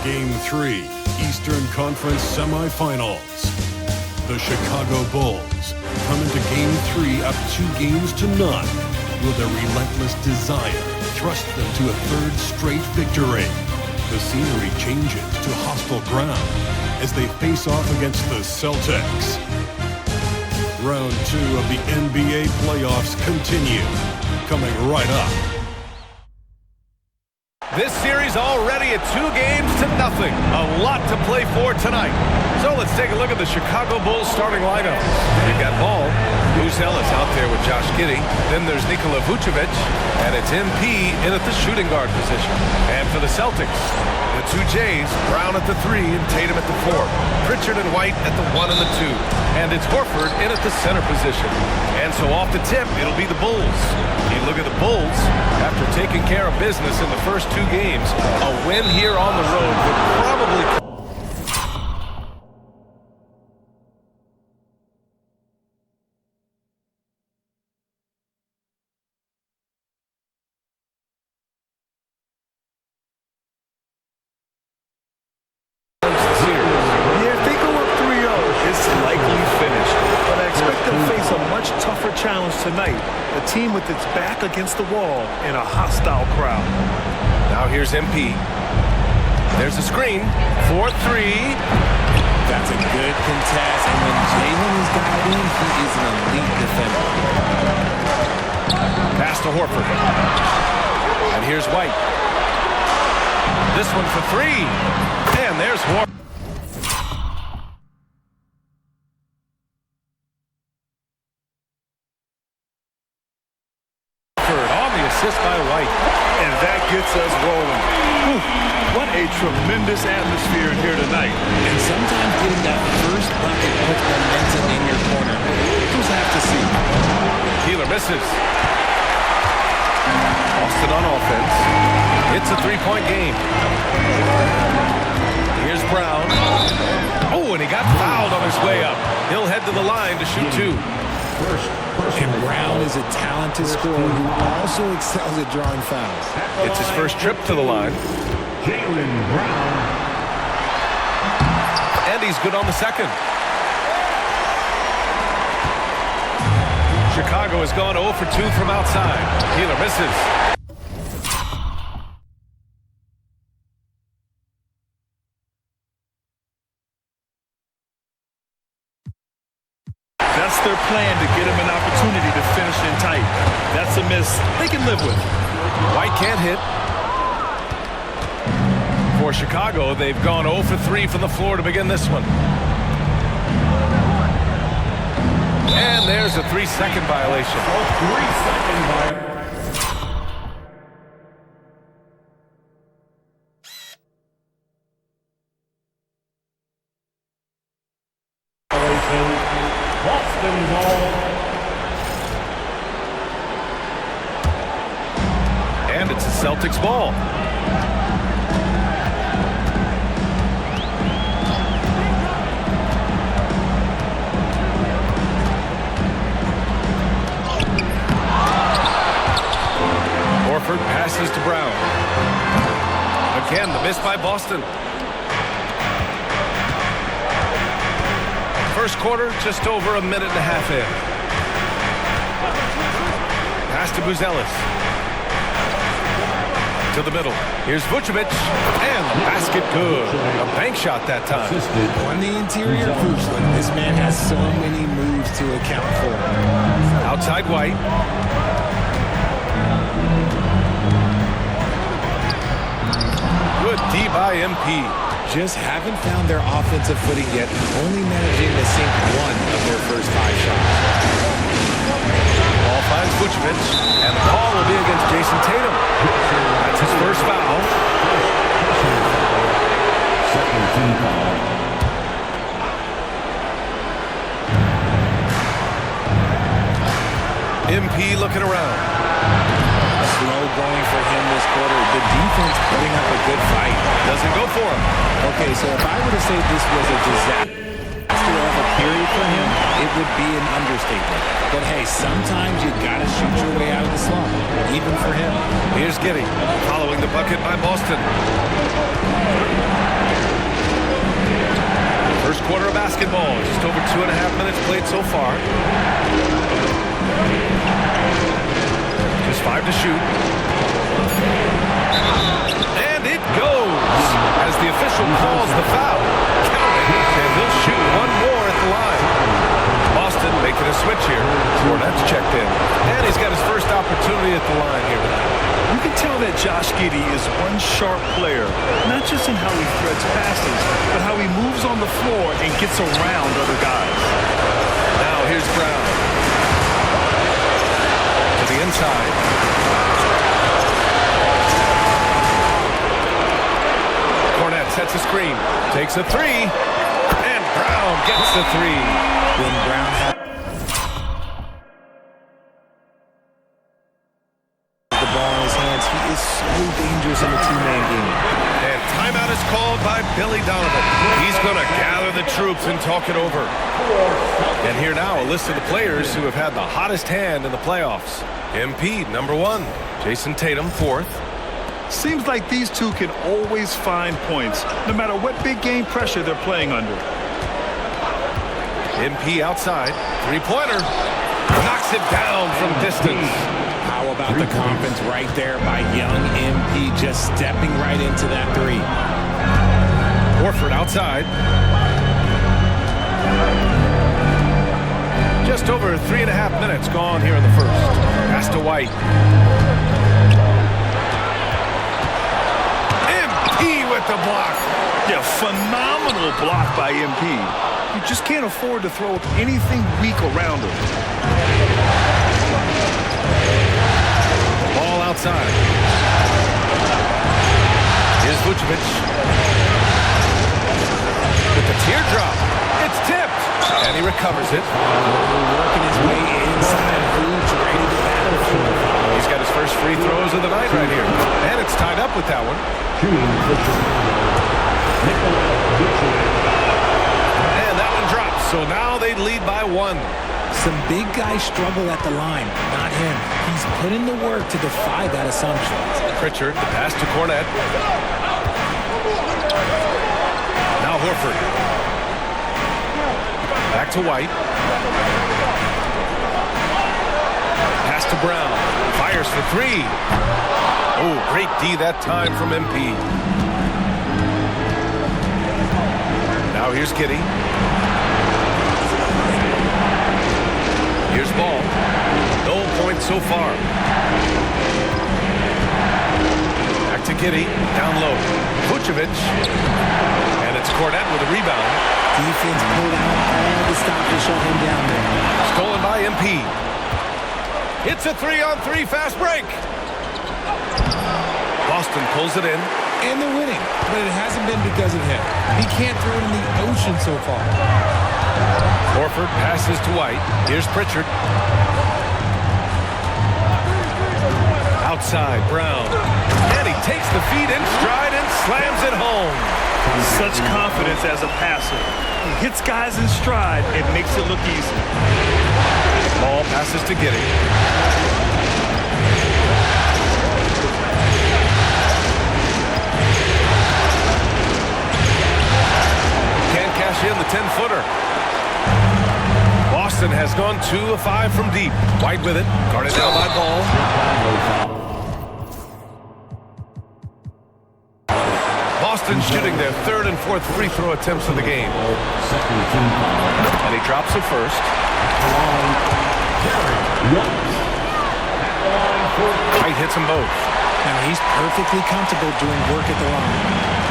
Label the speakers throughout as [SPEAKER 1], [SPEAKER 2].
[SPEAKER 1] Game 3, Eastern Conference Semifinals. The Chicago Bulls come into Game 3 up 2-0. Will their relentless desire thrust them to a third straight victory? The scenery changes to hostile ground as they face off against the Celtics. Round 2 of the NBA playoffs continue, coming right up.
[SPEAKER 2] This series already at 2-0. A lot to play for tonight. So let's take a look at the Chicago Bulls starting lineup. You've got Ball. Buzelis out there with Josh Giddey. Then there's Nikola Vucevic. And it's MP in at the shooting guard position. And for the Celtics, the two J's, Brown at the 3 and Tatum at the 4. Pritchard and White at the 1 and the 2. And it's Horford in at the center position. And so off the tip, it'll be the Bulls. You look at the Bulls, after taking care of business in the first 2 games, a win here on the road would probably...
[SPEAKER 3] challenge tonight, a team with its back against the wall in a hostile crowd.
[SPEAKER 2] Now here's MP. There's a screen. 4-3.
[SPEAKER 4] That's a good contest, and when Jalen is dialed in, he is an elite defender.
[SPEAKER 2] Pass to Horford. And here's White. This one for 3. And there's Horford. By White.
[SPEAKER 3] And that gets us rolling. Whew, what a tremendous atmosphere in here tonight.
[SPEAKER 4] And sometimes getting that first bucket puts momentum in your corner. We'll have to see.
[SPEAKER 2] Keeler misses. Boston on offense. It's a 3-point game. Here's Brown. Oh, and he got fouled on his way up. He'll head to the line to shoot 2.
[SPEAKER 4] And Brown is a talented scorer who also excels at drawing fouls.
[SPEAKER 2] It's his first trip to the line.
[SPEAKER 5] Jalen Brown.
[SPEAKER 2] And he's good on the second. Chicago has gone 0 for 2 from outside. Keeler misses.
[SPEAKER 3] That's their plan, to get him an opportunity to finish in tight. That's a miss they can live with.
[SPEAKER 2] White can't hit. For Chicago, they've gone 0 for 3 from the floor to begin this one. And there's a 3-second violation.
[SPEAKER 5] 3-second violation. Boston ball.
[SPEAKER 2] And it's a Celtics ball. Horford passes to Brown. Again, the miss by Boston. First quarter, just over a minute and a half in. Pass to Buzelis. To the middle. Here's Vucevic. And the basket good. A bank shot that time.
[SPEAKER 4] On the interior, this man has so many moves to account for.
[SPEAKER 2] Outside White. Good D by MP.
[SPEAKER 4] Just haven't found their offensive footing yet, only managing to sink 1 of their first 5 shots.
[SPEAKER 2] Ball finds Vucevic, and the call will be against Jason Tatum. That's his first foul.
[SPEAKER 5] Second team foul.
[SPEAKER 2] MP looking around.
[SPEAKER 4] Slow going for him this quarter. The defense putting up a good fight.
[SPEAKER 2] Doesn't go for him.
[SPEAKER 4] Okay, so if I were to say this was a disaster of a period for him, it would be an understatement. But hey, sometimes you got to shoot your way out of the slump, even for him.
[SPEAKER 2] Here's Giddey following the bucket by Boston. ball. Just over 2.5 minutes played so far. Just 5 to shoot. And it goes as the official calls the foul. Count it, and he'll shoot one more at the line. Boston making a switch here. Cornette's checked in. And he's got his first opportunity at the line here tonight.
[SPEAKER 3] You can tell that Josh Giddey is one sharp player, not just in how he threads passes, but how he moves on the floor and gets around other guys.
[SPEAKER 2] Now here's Brown. To the inside. Cornette sets a screen. Takes a three. And Brown gets the three.
[SPEAKER 4] When Brown had the ball in his hands, he is so dangerous in a two-man game.
[SPEAKER 2] And timeout is called by Billy Donovan. He's going to gather the troops and talk it over. And here now, a list of the players who have had the hottest hand in the playoffs. MP, number 1. Jason Tatum, 4th.
[SPEAKER 3] Seems like these two can always find points, no matter what big game pressure they're playing under.
[SPEAKER 2] MP outside. Three-pointer. Knocks it down from distance.
[SPEAKER 4] How about the confidence right there by young MP, just stepping right into that three.
[SPEAKER 2] Horford outside. Just over 3.5 minutes gone here in the first. Pass to White. MP with the block.
[SPEAKER 3] Yeah, phenomenal block by MP. You just can't afford to throw anything weak around him.
[SPEAKER 2] Ball outside. Here's Vucevic. With the teardrop. It's tipped. And he recovers it.
[SPEAKER 4] Working his way inside. Vuce ready to battle for the foul.
[SPEAKER 2] He's got his first free throws of the night right here. And it's tied up with that one. And that one drops. So now they lead by 1.
[SPEAKER 4] Some big guys struggle at the line, not him. He's put in the work to defy that assumption.
[SPEAKER 2] Pritchard, the pass to Cornette. Now Horford. Back to White. Pass to Brown. Fires for 3. Oh, great D that time from MP. Now here's Giddey. Here's Ball. No points so far. Back to Giddey. Down low. Vucevic. And it's Cornette with a rebound.
[SPEAKER 4] Defense pulled out all the stop to shut him down there.
[SPEAKER 2] Stolen by MP. It's a 3-on-3 fast break. Boston pulls it in.
[SPEAKER 6] And they're winning, but it hasn't been because of him. He can't throw it in the ocean so far.
[SPEAKER 2] Horford passes to White. Here's Pritchard. Outside, Brown. And he takes the feed in stride and slams it home.
[SPEAKER 3] Such confidence as a passer. He hits guys in stride. It makes it look easy.
[SPEAKER 2] Ball passes to Giddey. Can't cash in the 10-footer. Boston has gone 2 of 5 from deep. White with it. Guarded down by Ball. Boston shooting their 3rd and 4th free throw attempts of the game. And he drops it first. White hits them both.
[SPEAKER 4] Now he's perfectly comfortable doing work at the line.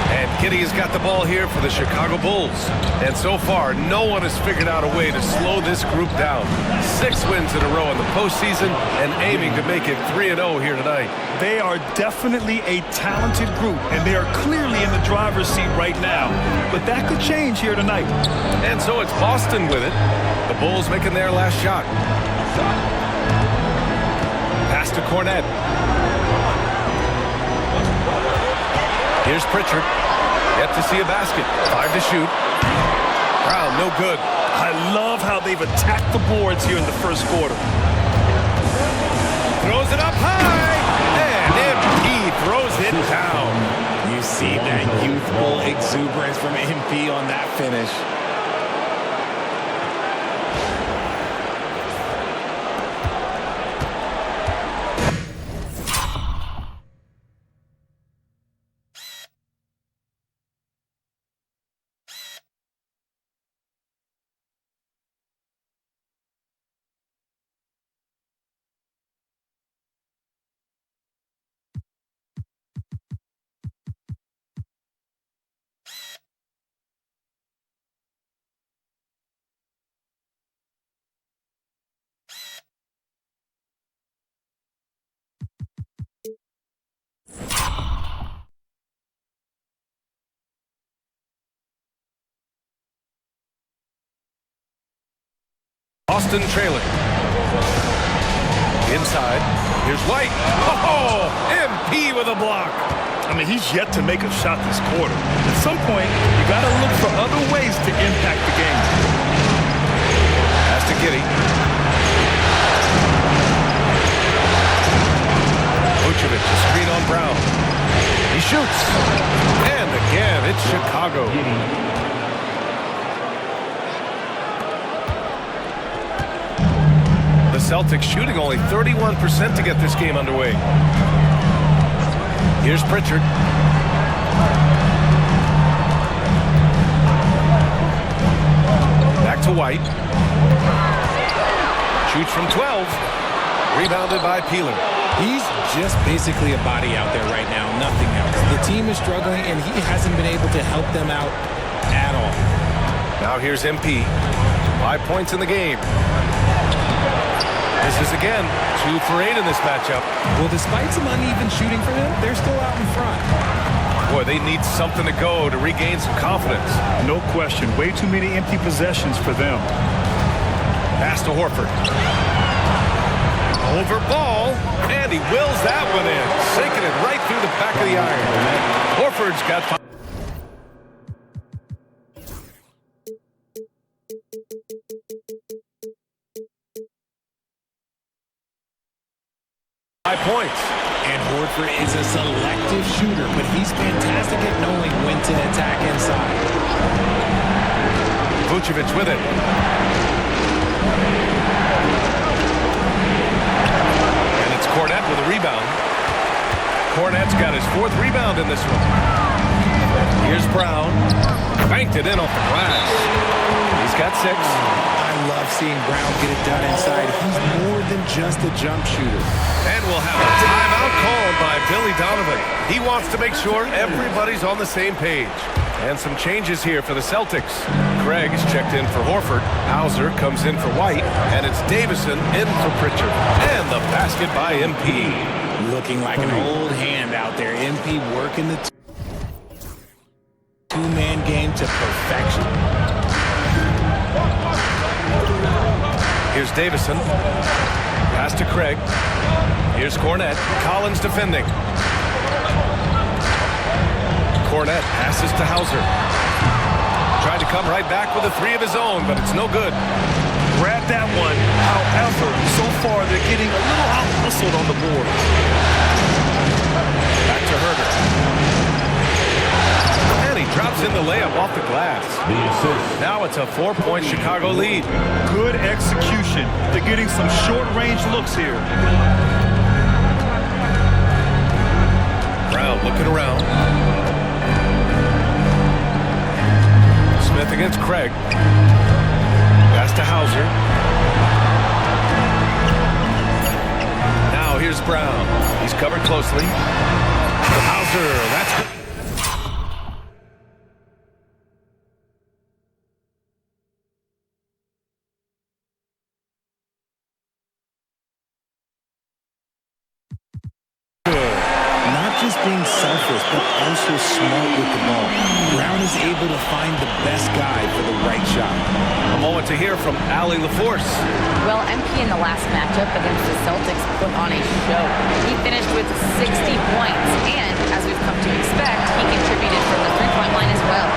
[SPEAKER 2] And Giddey has got the ball here for the Chicago Bulls. And so far, no one has figured out a way to slow this group down. 6 wins in a row in the postseason and aiming to make it 3-0 here tonight.
[SPEAKER 3] They are definitely a talented group, and they are clearly in the driver's seat right now. But that could change here tonight.
[SPEAKER 2] And so it's Boston with it. The Bulls making their last shot. Pass to Cornette. Here's Pritchard. Yet to see a basket. 5 to shoot. Brown, no good.
[SPEAKER 3] I love how they've attacked the boards here in the first quarter.
[SPEAKER 2] Throws it up high. And MP throws it down.
[SPEAKER 4] You see that youthful exuberance from MP on that finish.
[SPEAKER 2] Austin trailing. Inside. Here's White. Oh, MP with a block.
[SPEAKER 3] I mean, he's yet to make a shot this quarter. At some point, you got to look for other ways to impact the game.
[SPEAKER 2] Pass to Giddey. Vucevic, a screen on Brown. He shoots. And again, it's Chicago. The Celtics shooting only 31% to get this game underway. Here's Pritchard. Back to White. Shoots from 12. Rebounded by Peeler.
[SPEAKER 6] He's just basically a body out there right now, nothing else. The team is struggling, and he hasn't been able to help them out at all.
[SPEAKER 2] Now here's MP. 5 points in the game. This is again 2 for 8 in this matchup.
[SPEAKER 6] Well, despite some uneven shooting for them, they're still out in front.
[SPEAKER 2] Boy, they need something to go to regain some confidence.
[SPEAKER 3] No question. Way too many empty possessions for them.
[SPEAKER 2] Pass to Horford. Over ball, and he wills that one in. Sinking it right through the back of the iron. Horford's got 5. Points.
[SPEAKER 6] And Horford is a selective shooter, but he's fantastic at knowing when to attack inside.
[SPEAKER 2] Vucevic with it. And it's Cornette with a rebound. Cornette's got his 4th rebound in this one. Here's Brown. Banked it in off the glass. He's got 6.
[SPEAKER 6] I love seeing Brown get it done inside. He's more than just a jump shooter.
[SPEAKER 2] And we'll have a timeout called by Billy Donovan. He wants to make sure everybody's on the same page. And some changes here for the Celtics. Craig is checked in for Horford. Hauser comes in for White. And it's Davison in for Pritchard. And the basket by MP.
[SPEAKER 6] Looking like an old hand out there. MP working the two-man game to perfection.
[SPEAKER 2] Here's Davison. Pass to Craig. Here's Cornette. Collins defending. Cornette passes to Hauser. Tried to come right back with a 3 of his own, but it's no good.
[SPEAKER 3] Grab that one. However, so far they're getting a little out-hustled on the board.
[SPEAKER 2] Back to Herder. And he drops in the layup off the glass.
[SPEAKER 5] The assist.
[SPEAKER 2] Now it's a 4-point Chicago lead.
[SPEAKER 3] Good execution. They're getting some short-range looks here.
[SPEAKER 2] Brown looking around. Smith against Craig. Pass to Hauser. Now here's Brown. He's covered closely. Hauser, that's good.
[SPEAKER 6] Being selfless, but also smart with the ball. Brown is able to find the best guy for the right shot.
[SPEAKER 2] A moment to hear from Allie LaForce.
[SPEAKER 7] Well, MP in the last matchup against the Celtics put on a show. He finished with 60 points, and as we've come to expect, he contributed from the three-point line as well.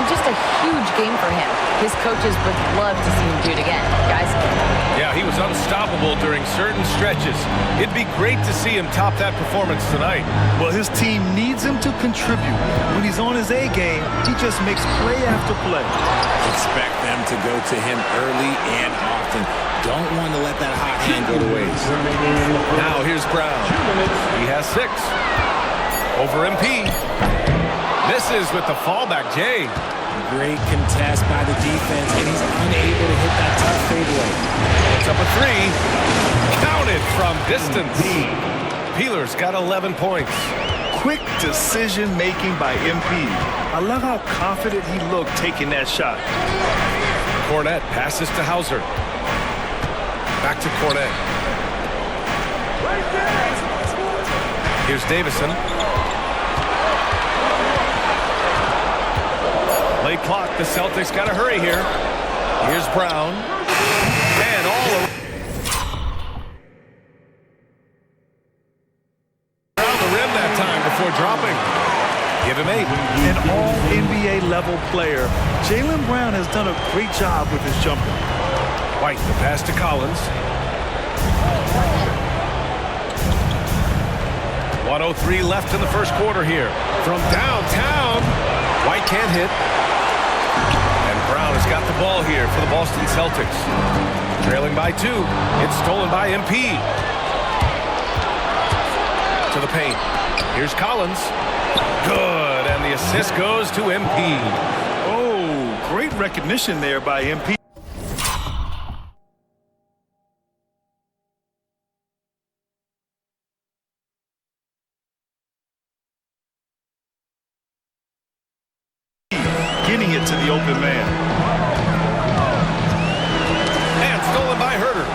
[SPEAKER 7] And just a huge game for him. His coaches would love to see him do it again. Guys?
[SPEAKER 2] Yeah, he was unstoppable during certain stretches. It'd be great to see him top that performance tonight.
[SPEAKER 3] Well, his team needs him to contribute. When he's on his A game, he just makes play after play.
[SPEAKER 6] Expect them to go to him early and often. Don't want to let that hot hand go to waste.
[SPEAKER 2] Now here's Brown. He has 6. Over MP. Misses with the fallback, Jay.
[SPEAKER 6] Great contest by the defense, and he's unable to hit that tough fadeaway.
[SPEAKER 2] It's up a 3. Counted from distance. Peeler's got 11 points.
[SPEAKER 3] Quick decision-making by MP. I love how confident he looked taking that shot.
[SPEAKER 2] Cornette passes to Hauser. Back to Cornette. Here's Davison. Late clock. The Celtics got to hurry here. Here's Brown. And give him 8.
[SPEAKER 3] An all-NBA level player. Jaylen Brown has done a great job with his jumper.
[SPEAKER 2] White, the pass to Collins. 1:03 left in the first quarter here. From downtown, White can't hit. And Brown has got the ball here for the Boston Celtics. Trailing by 2. It's stolen by MP. To the paint. Here's Collins. Good, and the assist goes to MP.
[SPEAKER 3] Oh, great recognition there by MP. Getting it to the open man.
[SPEAKER 2] And stolen by Herter.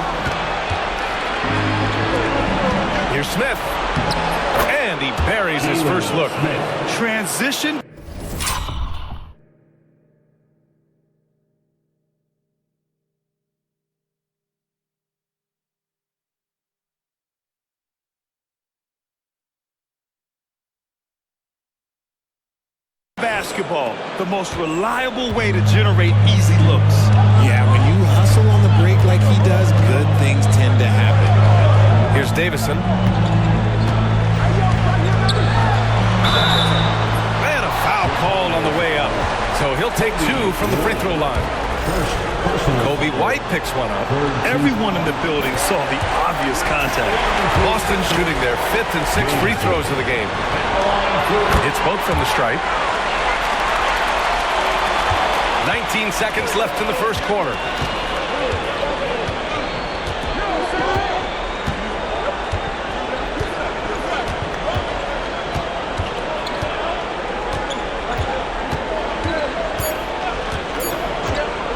[SPEAKER 2] Here's Smith. And he buries his first look.
[SPEAKER 3] Transition. Basketball, the most reliable way to generate easy looks.
[SPEAKER 6] Yeah, when you hustle on the break like he does, good things tend to happen.
[SPEAKER 2] Here's Davison. And a foul called on the way up. So he'll take 2 from the free throw line. Kobe White picks one up.
[SPEAKER 3] Everyone in the building saw the obvious contact.
[SPEAKER 2] Boston shooting their 5th and 6th free throws of the game. It's both from the stripe. 19 seconds left in the first quarter.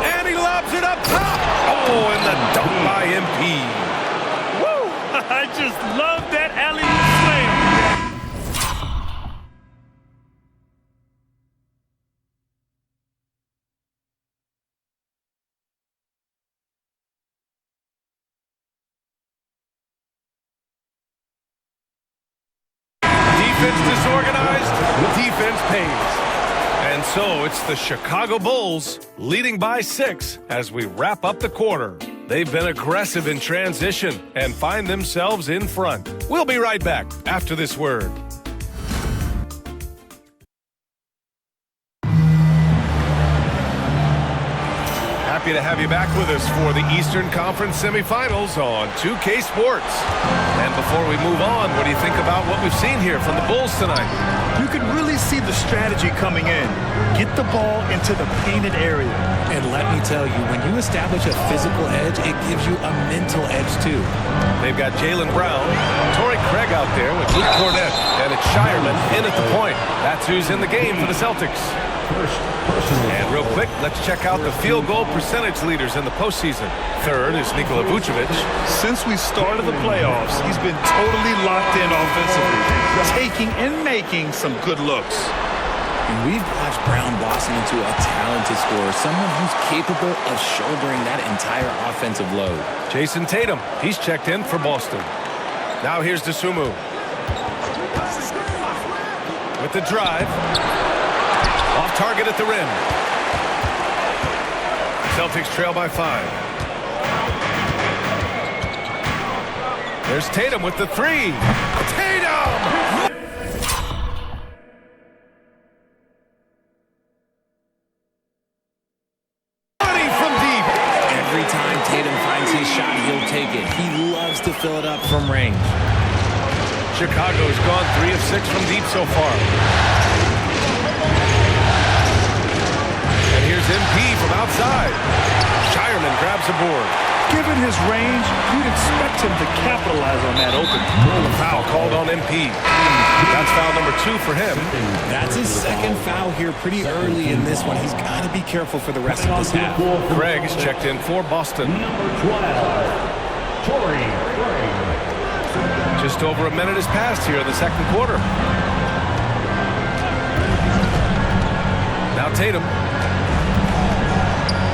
[SPEAKER 2] And he lobs it up top. Oh, and the dunk by MP.
[SPEAKER 3] Woo! I just love that alley-oop slam.
[SPEAKER 2] Defense disorganized, defense pays. And so it's the Chicago Bulls leading by 6 as we wrap up the quarter. They've been aggressive in transition and find themselves in front. We'll be right back after this word. Happy to have you back with us for the Eastern Conference Semifinals on 2K Sports. And before we move on, what do you think about what we've seen here from the Bulls tonight?
[SPEAKER 3] You can really see the strategy coming in. Get the ball into the painted area.
[SPEAKER 6] And let me tell you, when you establish a physical edge, it gives you a mental edge too.
[SPEAKER 2] They've got Jaylen Brown, Torrey Craig out there with Luke Cornett, and it's Shireman in at the point. That's who's in the game for the Celtics. And real quick, let's check out the field goal percentage leaders in the postseason. Third is Nikola Vucevic.
[SPEAKER 3] Since we started the playoffs, he's been totally locked in offensively, taking and making some good looks.
[SPEAKER 6] And we've watched Brown blossom into a talented scorer, someone who's capable of shouldering that entire offensive load.
[SPEAKER 2] Jason Tatum, he's checked in for Boston. Now here's Dosunmu. With the drive. Off target at the rim. Celtics trail by 5. There's Tatum with the 3. Tatum! From deep.
[SPEAKER 6] Every time Tatum finds his shot, he'll take it. He loves to fill it up from range.
[SPEAKER 2] Chicago's gone 3 of 6 from deep so far. Here's MP from outside. Shireman grabs a board.
[SPEAKER 3] Given his range, you'd expect him to capitalize on that open.
[SPEAKER 2] Foul called on MP. That's foul number 2 for him.
[SPEAKER 6] That's his second foul here pretty early in this one. He's got to be careful for the rest of this half.
[SPEAKER 2] Craig is checked in for Boston.
[SPEAKER 5] Number 12, Torrey Craig.
[SPEAKER 2] Just over a minute has passed here in the second quarter. Now Tatum.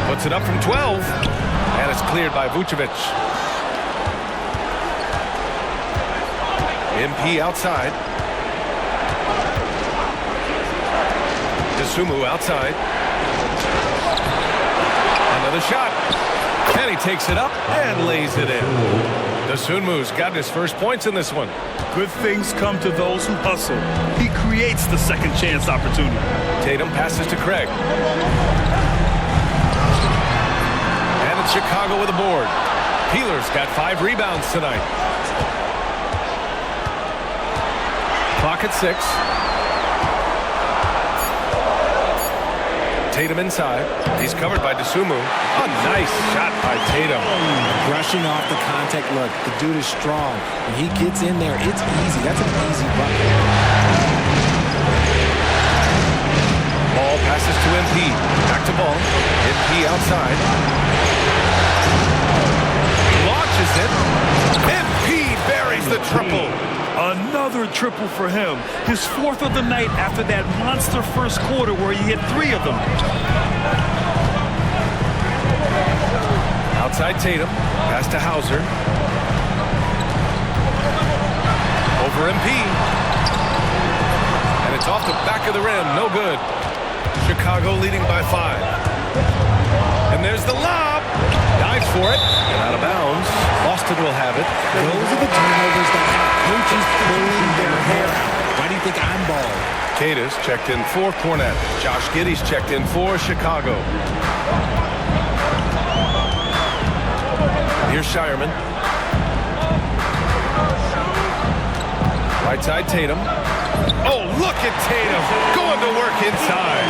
[SPEAKER 2] Puts it up from 12, and it's cleared by Vucevic. MP outside. DeSumo outside. Another shot. And he takes it up and lays it in. DeSumu's got his first points in this one.
[SPEAKER 3] Good things come to those who hustle. He creates the second chance opportunity.
[SPEAKER 2] Tatum passes to Craig. And it's Chicago with a board. Peeler's got 5 rebounds tonight. Clock at 6. Tatum inside. He's covered by DeSumo. A nice shot by Tatum.
[SPEAKER 6] Brushing off the contact. Look, the dude is strong. When he gets in there, it's easy. That's an easy bucket.
[SPEAKER 2] Ball passes to MP. Back to Ball. MP outside. Launches it. MP buries the triple.
[SPEAKER 3] Another triple for him. His 4th of the night after that monster first quarter where he hit 3 of them.
[SPEAKER 2] Outside Tatum. Pass to Hauser. Over MP. And it's off the back of the rim. No good. Chicago leading by 5. And there's the lob. Dives for it. And out of bounds. Boston will have it.
[SPEAKER 6] Those are the turnovers that have coaches pulling their hair out. Why do you think I'm bald?
[SPEAKER 2] Cada's checked in for Cornette. Josh Giddey's checked in for Chicago. Here's Shireman. Right side Tatum. Oh, look at Tatum going to work inside.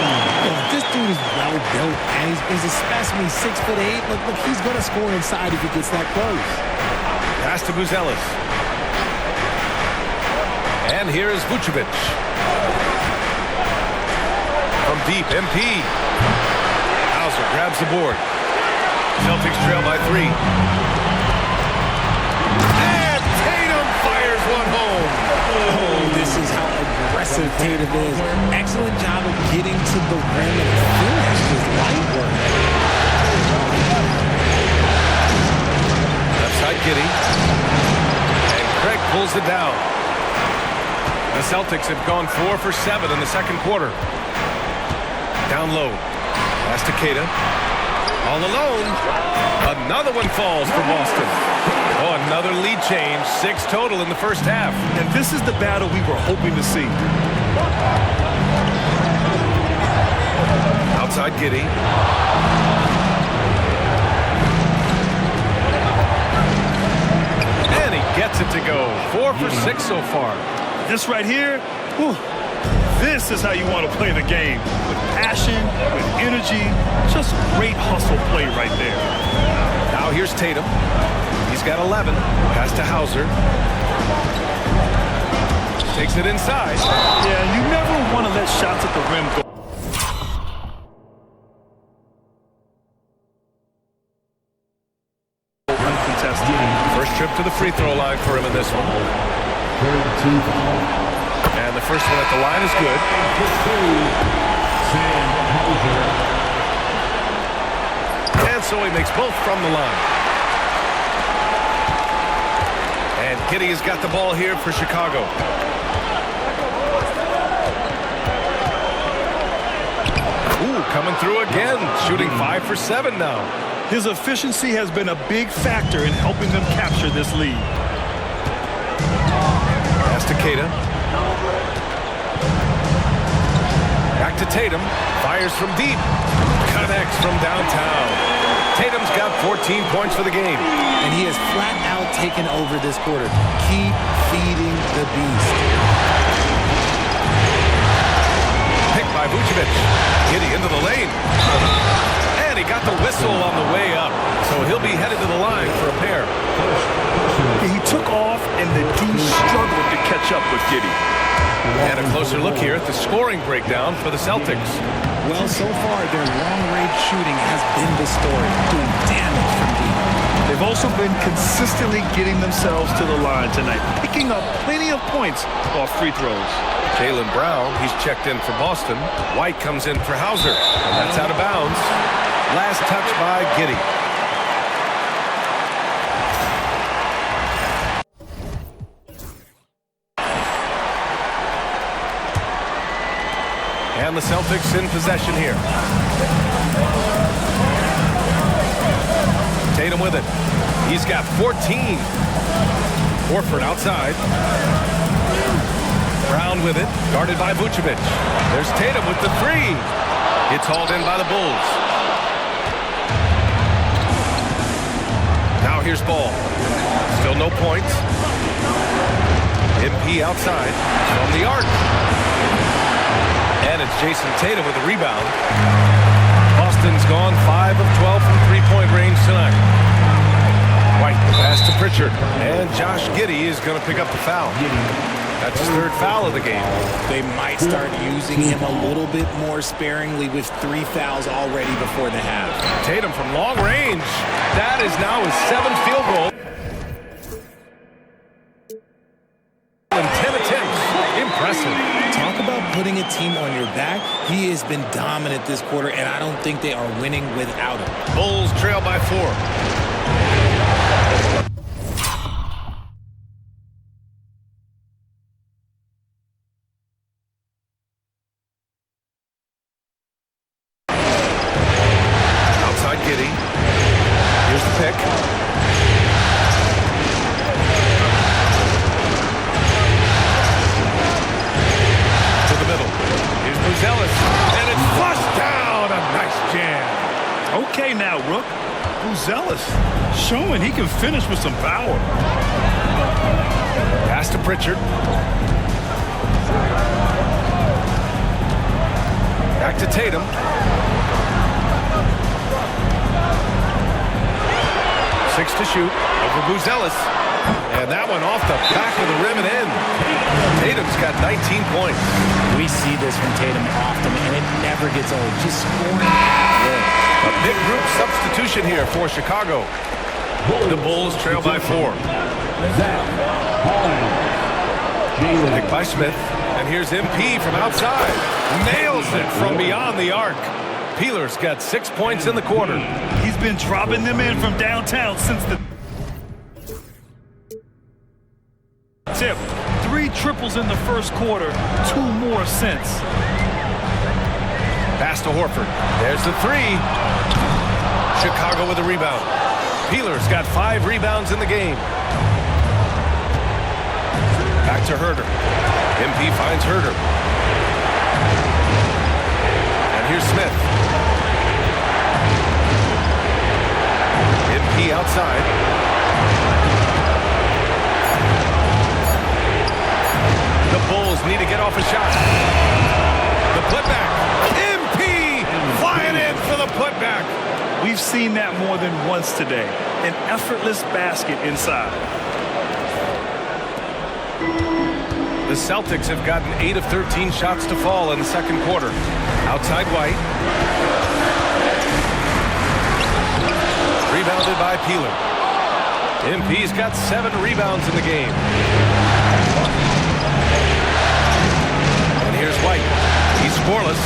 [SPEAKER 6] This dude is well built, and he's a specimen. He's 6'8". Look, he's going to score inside if he gets that close.
[SPEAKER 2] Pass to Buzelis. And here is Vucevic. From deep, MP. Hauser grabs the board. Celtics trail by 3. And Tatum fires one home.
[SPEAKER 6] Oh, this is how aggressive Tatum is. Excellent job of getting to the rim and finish his light work.
[SPEAKER 2] Left side Giddey. And Craig pulls it down. The Celtics have gone 4 for 7 in the second quarter. Down low. Pass to Queta. All alone. Another one falls for Boston. Oh, another lead change. 6 total in the first half.
[SPEAKER 3] And this is the battle we were hoping to see.
[SPEAKER 2] Outside Giddey. And he gets it to go. 4 for 6 so far.
[SPEAKER 3] This right here, whew, this is how you want to play the game. With passion, with energy, just great hustle play right there.
[SPEAKER 2] Now here's Tatum. He's got 11. Pass to Hauser. Takes it inside.
[SPEAKER 3] Yeah, you never want to let shots at the rim go. Uncontested.
[SPEAKER 2] First trip to the free throw line for him in this one. And the first one at the line is good. And so he makes both from the line. And Giddey has got the ball here for Chicago. Ooh, coming through again. Shooting 5 for 7 now.
[SPEAKER 3] His efficiency has been a big factor in helping them capture this lead.
[SPEAKER 2] Pass to Queta. Back to Tatum. Fires from deep. Connects from downtown. Tatum's got 14 points for the game.
[SPEAKER 6] And he has flat out taken over this quarter. Keep feeding the beast.
[SPEAKER 2] Picked by Vucevic. Giddey into the lane. And he got the whistle on the way up. So he'll be headed to the line for a pair.
[SPEAKER 3] He took off, and the D struggled to catch up with Giddey.
[SPEAKER 2] And a closer look here at the scoring breakdown for the Celtics.
[SPEAKER 6] Well, so far, their long-range shooting has been the story, doing damage from deep.
[SPEAKER 3] They've also been consistently getting themselves to the line tonight, picking up plenty of points off free throws.
[SPEAKER 2] Jaylen Brown, he's checked in for Boston. White comes in for Hauser. And that's out of bounds. Last touch by Giddey. And And the Celtics in possession here. Tatum with it. He's got 14. Horford outside. Brown with it. Guarded by Vucevic. There's Tatum with the three. It's hauled in by the Bulls. Now here's Ball. Still no points. MP outside from the arc. And it's Jason Tatum with the rebound. Boston's gone 5 of 12 from three-point range tonight. White pass to Pritchard. And Josh Giddey is going to pick up the foul. That's his third foul of the game.
[SPEAKER 6] They might start using him a little bit more sparingly with 3 fouls already before the half.
[SPEAKER 2] Tatum from long range. That is now his 7th field goal. In 10 attempts. Impressive.
[SPEAKER 6] Talk about putting a team on your back. He has been dominant this quarter, and I don't think they are winning without him.
[SPEAKER 2] Bulls trail by 4. Giddey. Here's the pick. To the middle. Here's Buzelis. And it's flushed down. A nice jam.
[SPEAKER 3] Okay now, Rook. Buzelis showing he can finish with some power.
[SPEAKER 2] Pass to Pritchard. Back to Tatum. 6 to shoot over Buzelis. And that one off the back of the rim and in. Tatum's got 19 points.
[SPEAKER 4] We see this from Tatum often, and it never gets old. Just scoring at will.
[SPEAKER 2] A big group substitution here for Chicago. The Bulls trail by 4. Pick by Smith. And here's MP from outside. Nails it from beyond the arc. Peeler's got 6 points in the quarter.
[SPEAKER 3] He's been dropping them in from downtown since the tip. 3 triples in the first quarter, 2 more since.
[SPEAKER 2] Pass to Horford. There's the 3. Chicago with a rebound. Peeler's got 5 rebounds in the game. Back to Herter. MP finds Herter. And here's Smith. MP outside. The Bulls need to get off a shot. The putback. MP flying in for the putback.
[SPEAKER 3] We've seen that more than once today. An effortless basket inside.
[SPEAKER 2] The Celtics have gotten 8 of 13 shots to fall in the second quarter. Outside White. Rebounded by Peeler. MP's got 7 rebounds in the game. And here's White. He's scoreless.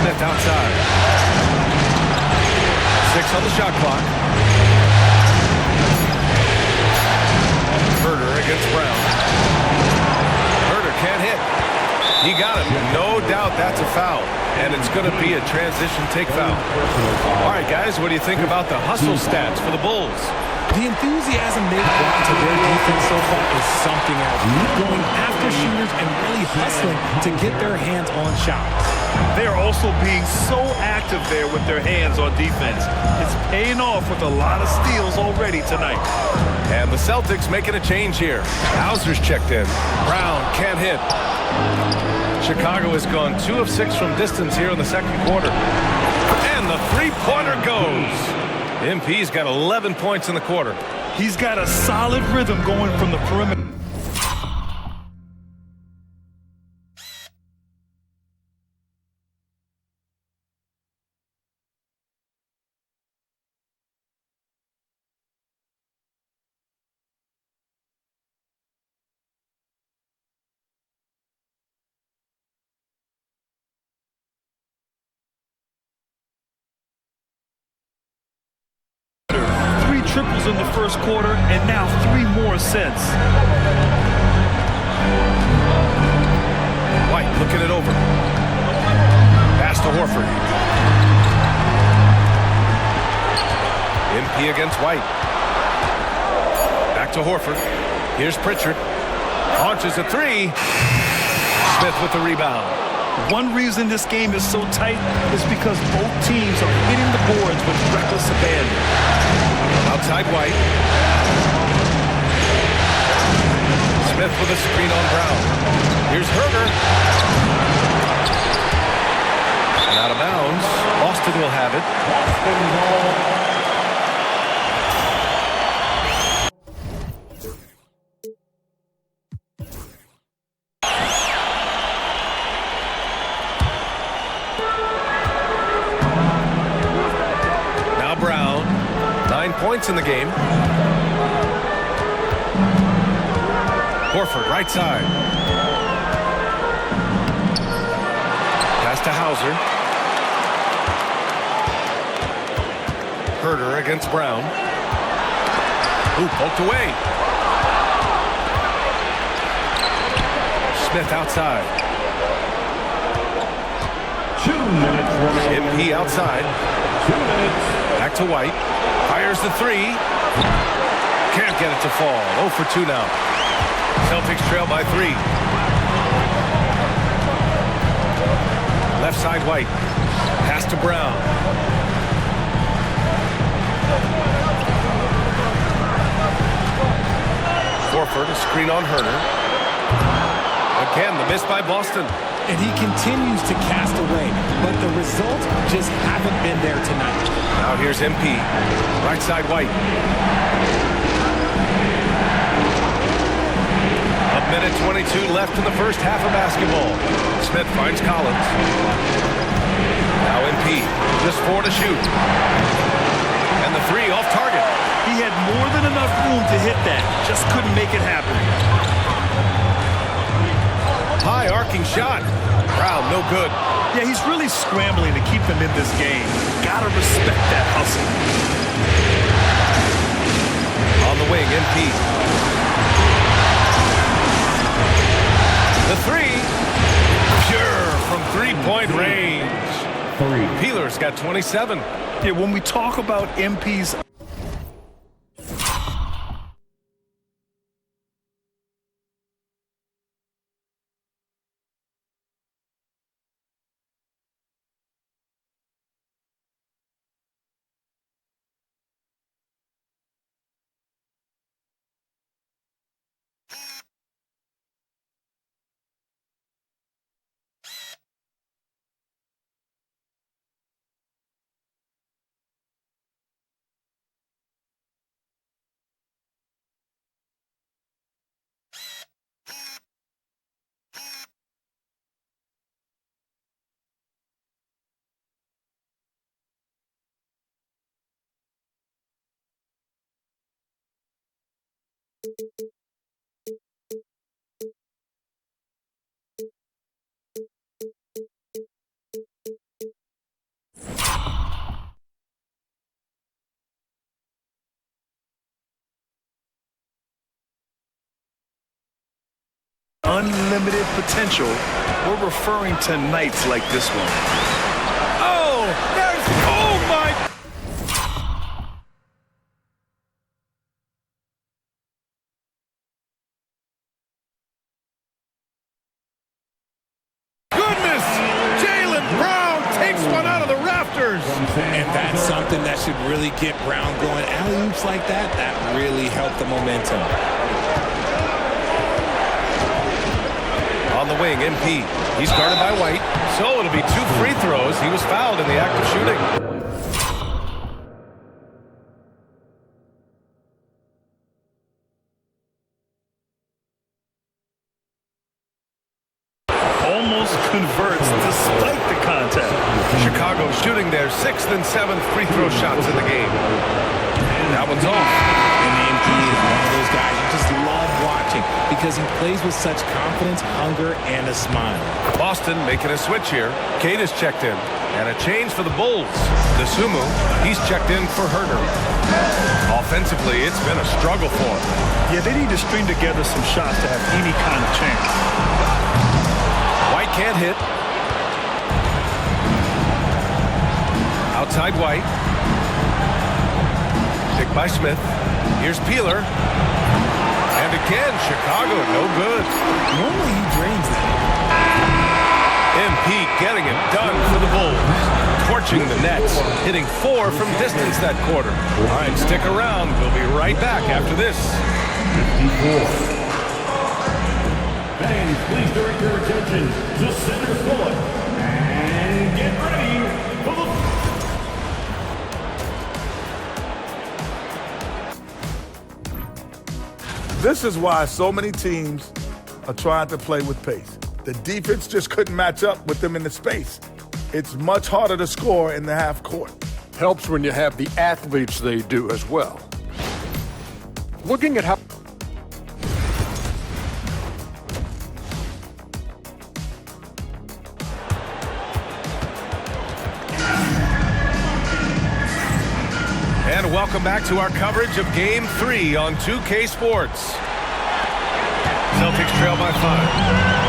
[SPEAKER 2] Smith outside. 6 on the shot clock. Herter against Brown. Herter can't hit. He got him. No doubt that's a foul. And it's going to be a transition take foul. All right, guys, what do you think about the hustle stats for the Bulls?
[SPEAKER 6] The enthusiasm they've brought to their defense so far is something else. Going after shooters and really hustling to get their hands on shots.
[SPEAKER 3] They are also being so active there with their hands on defense. It's paying off with a lot of steals already tonight.
[SPEAKER 2] And the Celtics making a change here. Hauser's checked in. Brown can't hit. Chicago has gone 2 of 6 from distance here in the second quarter. And the three-pointer goes. MP's got 11 points in the quarter.
[SPEAKER 3] He's got a solid rhythm going from the perimeter. Triples in the first quarter, and now 3 more since.
[SPEAKER 2] Working it over. Pass to Horford. MP against White. Back to Horford. Here's Pritchard. Launches a three. Smith with the rebound.
[SPEAKER 3] One reason this game is so tight is because both teams are hitting the boards with reckless abandon.
[SPEAKER 2] Outside White. Smith with a screen on Brown. Here's Herder. And out of bounds. Boston will have it.
[SPEAKER 5] Boston ball.
[SPEAKER 2] Points in the game. Horford, right side. Pass to Hauser. Herder against Brown. Ooh, poked away. Smith outside.
[SPEAKER 5] 2 minutes remaining.
[SPEAKER 2] MP outside.
[SPEAKER 5] 2 minutes.
[SPEAKER 2] Back to White. Fires the three. Can't get it to fall. 0 for 2 now. Celtics trail by 3. Left side White. Pass to Brown. Horford, a screen on Herder. Again, the miss by Boston.
[SPEAKER 6] And he continues to cast away, but the results just haven't been there tonight.
[SPEAKER 2] Now here's MP. Right side White. A minute 22 left in the first half of basketball. Smith finds Collins. Now MP. Just 4 to shoot. And the 3 off target.
[SPEAKER 3] He had more than enough room to hit that. Just couldn't make it happen.
[SPEAKER 2] High arcing shot. Brown, no good.
[SPEAKER 3] Yeah, he's really scrambling to keep them in this game. Gotta respect that hustle.
[SPEAKER 2] On the wing, MP. The 3. Pure from 3-point range. Peeler's got 27.
[SPEAKER 3] Yeah, when we talk about MP's unlimited potential, we're referring to nights like this one.
[SPEAKER 2] Oh my. Goodness! Jaylen Brown takes one out of the rafters.
[SPEAKER 6] And that's something that should really get Brown going. Alley-oops like that, that really helped the momentum.
[SPEAKER 2] On the wing, MP. He's guarded by White. So it'll be 2 free throws. He was fouled in the act of shooting.
[SPEAKER 3] Almost converts despite the contact.
[SPEAKER 2] Chicago shooting their 6th and 7th free throw shots in the game. That one's off.
[SPEAKER 6] And MP is one of those guys you just love watching because he plays with such confidence, hunger, and a smile.
[SPEAKER 2] Boston making a switch here. Cade is checked in. And a change for the Bulls. DeSumo, he's checked in for Herder. Offensively, it's been a struggle for him.
[SPEAKER 3] Yeah, they need to string together some shots to have any kind of chance.
[SPEAKER 2] White can't hit. Outside White. Pick by Smith. Here's Peeler. And again, Chicago, no good.
[SPEAKER 6] Normally he drains that.
[SPEAKER 2] MP getting it done for the Bulls. Torching the Nets. Hitting 4 from distance that quarter. All right, stick around. We'll be right back after this.
[SPEAKER 5] 54. Fans, please direct your attention to center court. And get ready for the...
[SPEAKER 8] This is why so many teams are trying to play with pace. The defense just couldn't match up with them in the space. It's much harder to score in the half court.
[SPEAKER 9] Helps when you have the athletes they do as well. Looking at how...
[SPEAKER 2] And welcome back to our coverage of Game 3 on 2K Sports. Celtics trail by 5.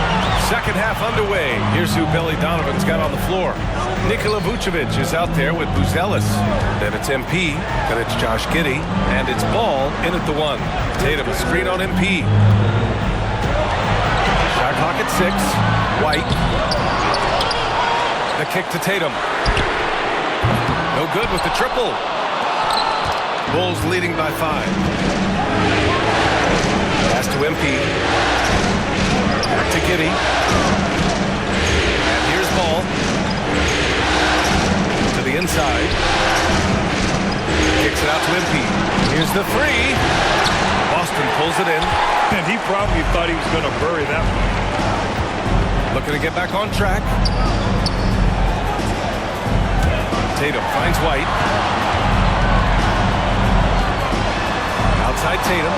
[SPEAKER 2] Second half underway. Here's who Billy Donovan's got on the floor. Nikola Vucevic is out there with Buzelis. Then it's MP. Then it's Josh Giddey. And it's Ball in at the 1. Tatum, a screen on MP. Shot clock at 6. White. The kick to Tatum. No good with the triple. Bulls leading by 5. Pass to MP. Back to Giddey. And here's Ball. To the inside. Kicks it out to MP. Here's the 3. Boston pulls it in.
[SPEAKER 3] And he probably thought he was going to bury that one.
[SPEAKER 2] Looking to get back on track. Tatum finds White. Outside Tatum.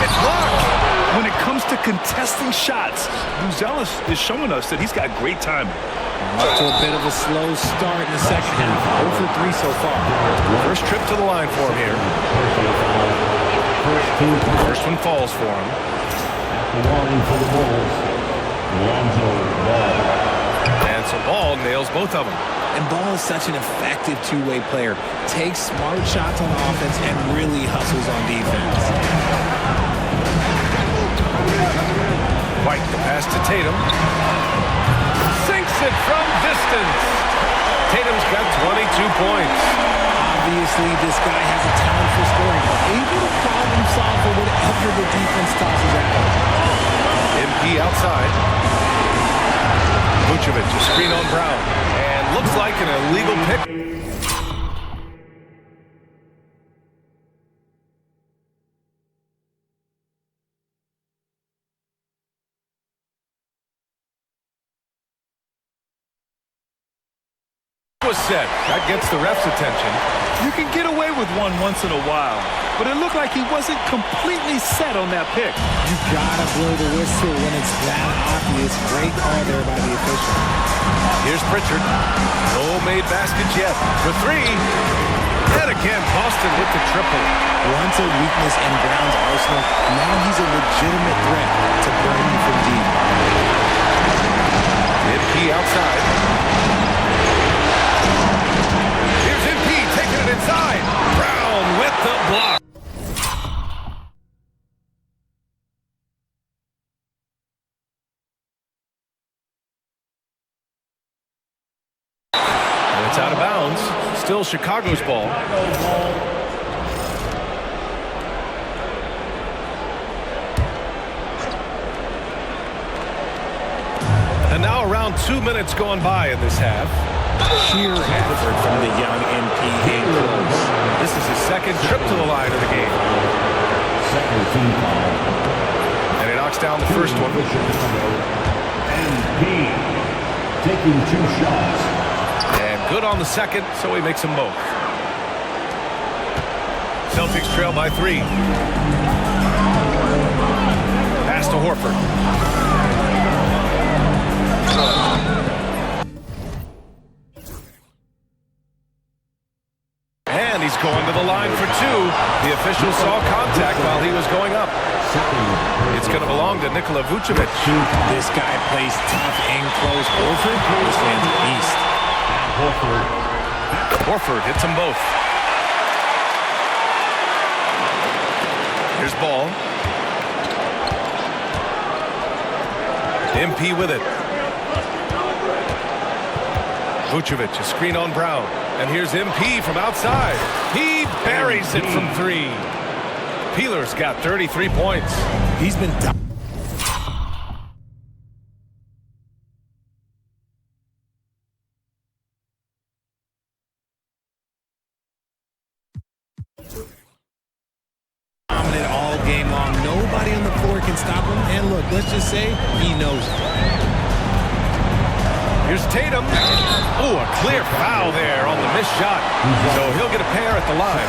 [SPEAKER 2] It's blocked.
[SPEAKER 3] When it comes to contesting shots, Buzelis is showing us that he's got great timing.
[SPEAKER 6] Up to a bit of a slow start in the second half. 0 for 3 so far.
[SPEAKER 2] First trip to the line for him here. First one falls for him.
[SPEAKER 5] One for the Bulls. Lonzo Ball.
[SPEAKER 2] And so Ball nails both of them.
[SPEAKER 6] And Ball is such an effective two-way player. Takes smart shots on offense and really hustles on defense.
[SPEAKER 2] White, the pass to Tatum. Sinks it from distance. Tatum's got 22 points.
[SPEAKER 6] Obviously, this guy has a talent for scoring. Able to problem solve for whatever the defense tosses at him.
[SPEAKER 2] MP outside. Vucevic, a screen on Brown. And looks like an illegal pick. Was set. That gets the ref's attention.
[SPEAKER 3] You can get away with one once in a while, but it looked like he wasn't completely set on that pick.
[SPEAKER 6] You gotta blow the whistle when it's that obvious. Great call there by the official.
[SPEAKER 2] Here's Pritchard. No made baskets yet. For 3. And again, Boston with the triple.
[SPEAKER 6] Once a weakness in Brown's arsenal, now he's a legitimate threat to burn you from deep.
[SPEAKER 2] MP outside. Taking it inside. Brown with the block. And it's out of bounds. Still Chicago's ball. And now around 2 minutes gone by in this half.
[SPEAKER 6] Sheer effort from the young MP in close.
[SPEAKER 2] This is his second trip to the line of the game.
[SPEAKER 5] Second team foul.
[SPEAKER 2] And he knocks down the first one.
[SPEAKER 5] MP taking 2 shots.
[SPEAKER 2] And good on the second, so he makes them both. Celtics trail by 3. Pass to Horford. And he's going to the line for 2. The official saw contact while he was going up. It's going to belong to Nikola Vucevic.
[SPEAKER 6] This guy plays tough and close. Horford, this man's a beast.
[SPEAKER 2] Horford hits them both. Here's Ball. MP with it. Vucevic, a screen on Brown. And here's MP from outside. He buries it from three. Peeler's got 33 points.
[SPEAKER 6] He's been dominant all game long. Nobody on the floor can stop him. And look, let's just say he knows it.
[SPEAKER 2] Here's Tatum. Oh, a clear foul there on the missed shot. So he'll get a pair at the line.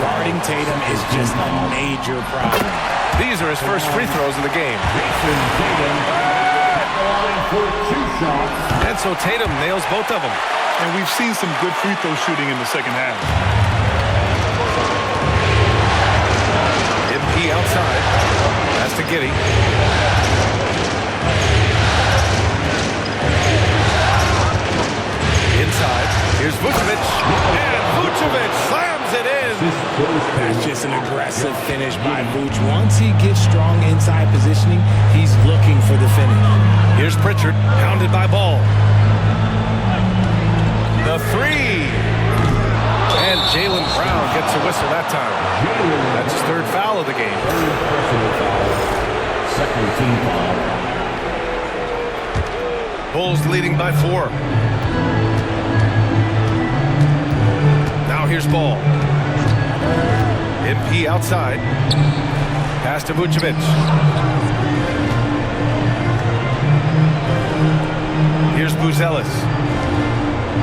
[SPEAKER 6] Guarding Tatum is just a major problem.
[SPEAKER 2] These are his first free throws of the game. And so Tatum nails both of them.
[SPEAKER 3] And we've seen some good free throw shooting in the second half.
[SPEAKER 2] MP outside. That's to Giddey. Inside. Here's Vucevic. And Vucevic slams it in.
[SPEAKER 6] That's just an aggressive finish by Vooch. Once he gets strong inside positioning, he's looking for the finish.
[SPEAKER 2] Here's Pritchard, pounded by Ball. The three. And Jaylen Brown gets a whistle that time. That's his third foul of the game.
[SPEAKER 5] Second team foul.
[SPEAKER 2] Bulls leading by 4. Now here's Ball. MP outside. Pass to Vucevic. Here's Buzelis.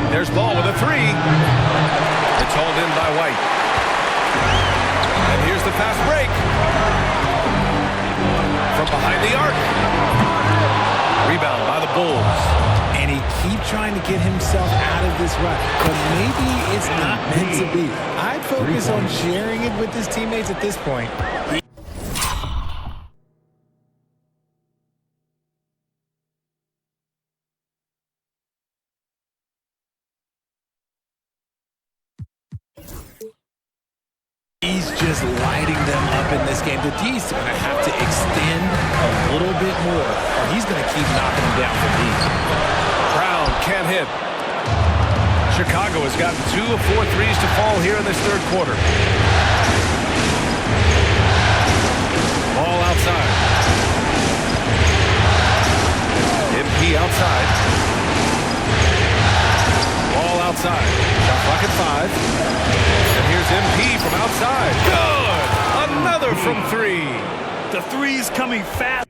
[SPEAKER 2] There's Ball with a three. It's hauled in by White. And here's the fast break. From behind the arc. Rebound by the Bulls.
[SPEAKER 6] And he keeps trying to get himself out of this rut, but maybe it's not meant to be. I'd focus on sharing it with his teammates at this point. He's just lighting them up in this game. The D's going to have to extend a little bit more, or he's going to keep knocking them down for deep.
[SPEAKER 2] Brown can't hit. Chicago has gotten 2 of 4 threes to fall here in this third quarter. Ball outside. MP outside. Ball outside. Shot clock at 5. And here's MP from outside. Good! Another from 3.
[SPEAKER 3] The three's coming fast.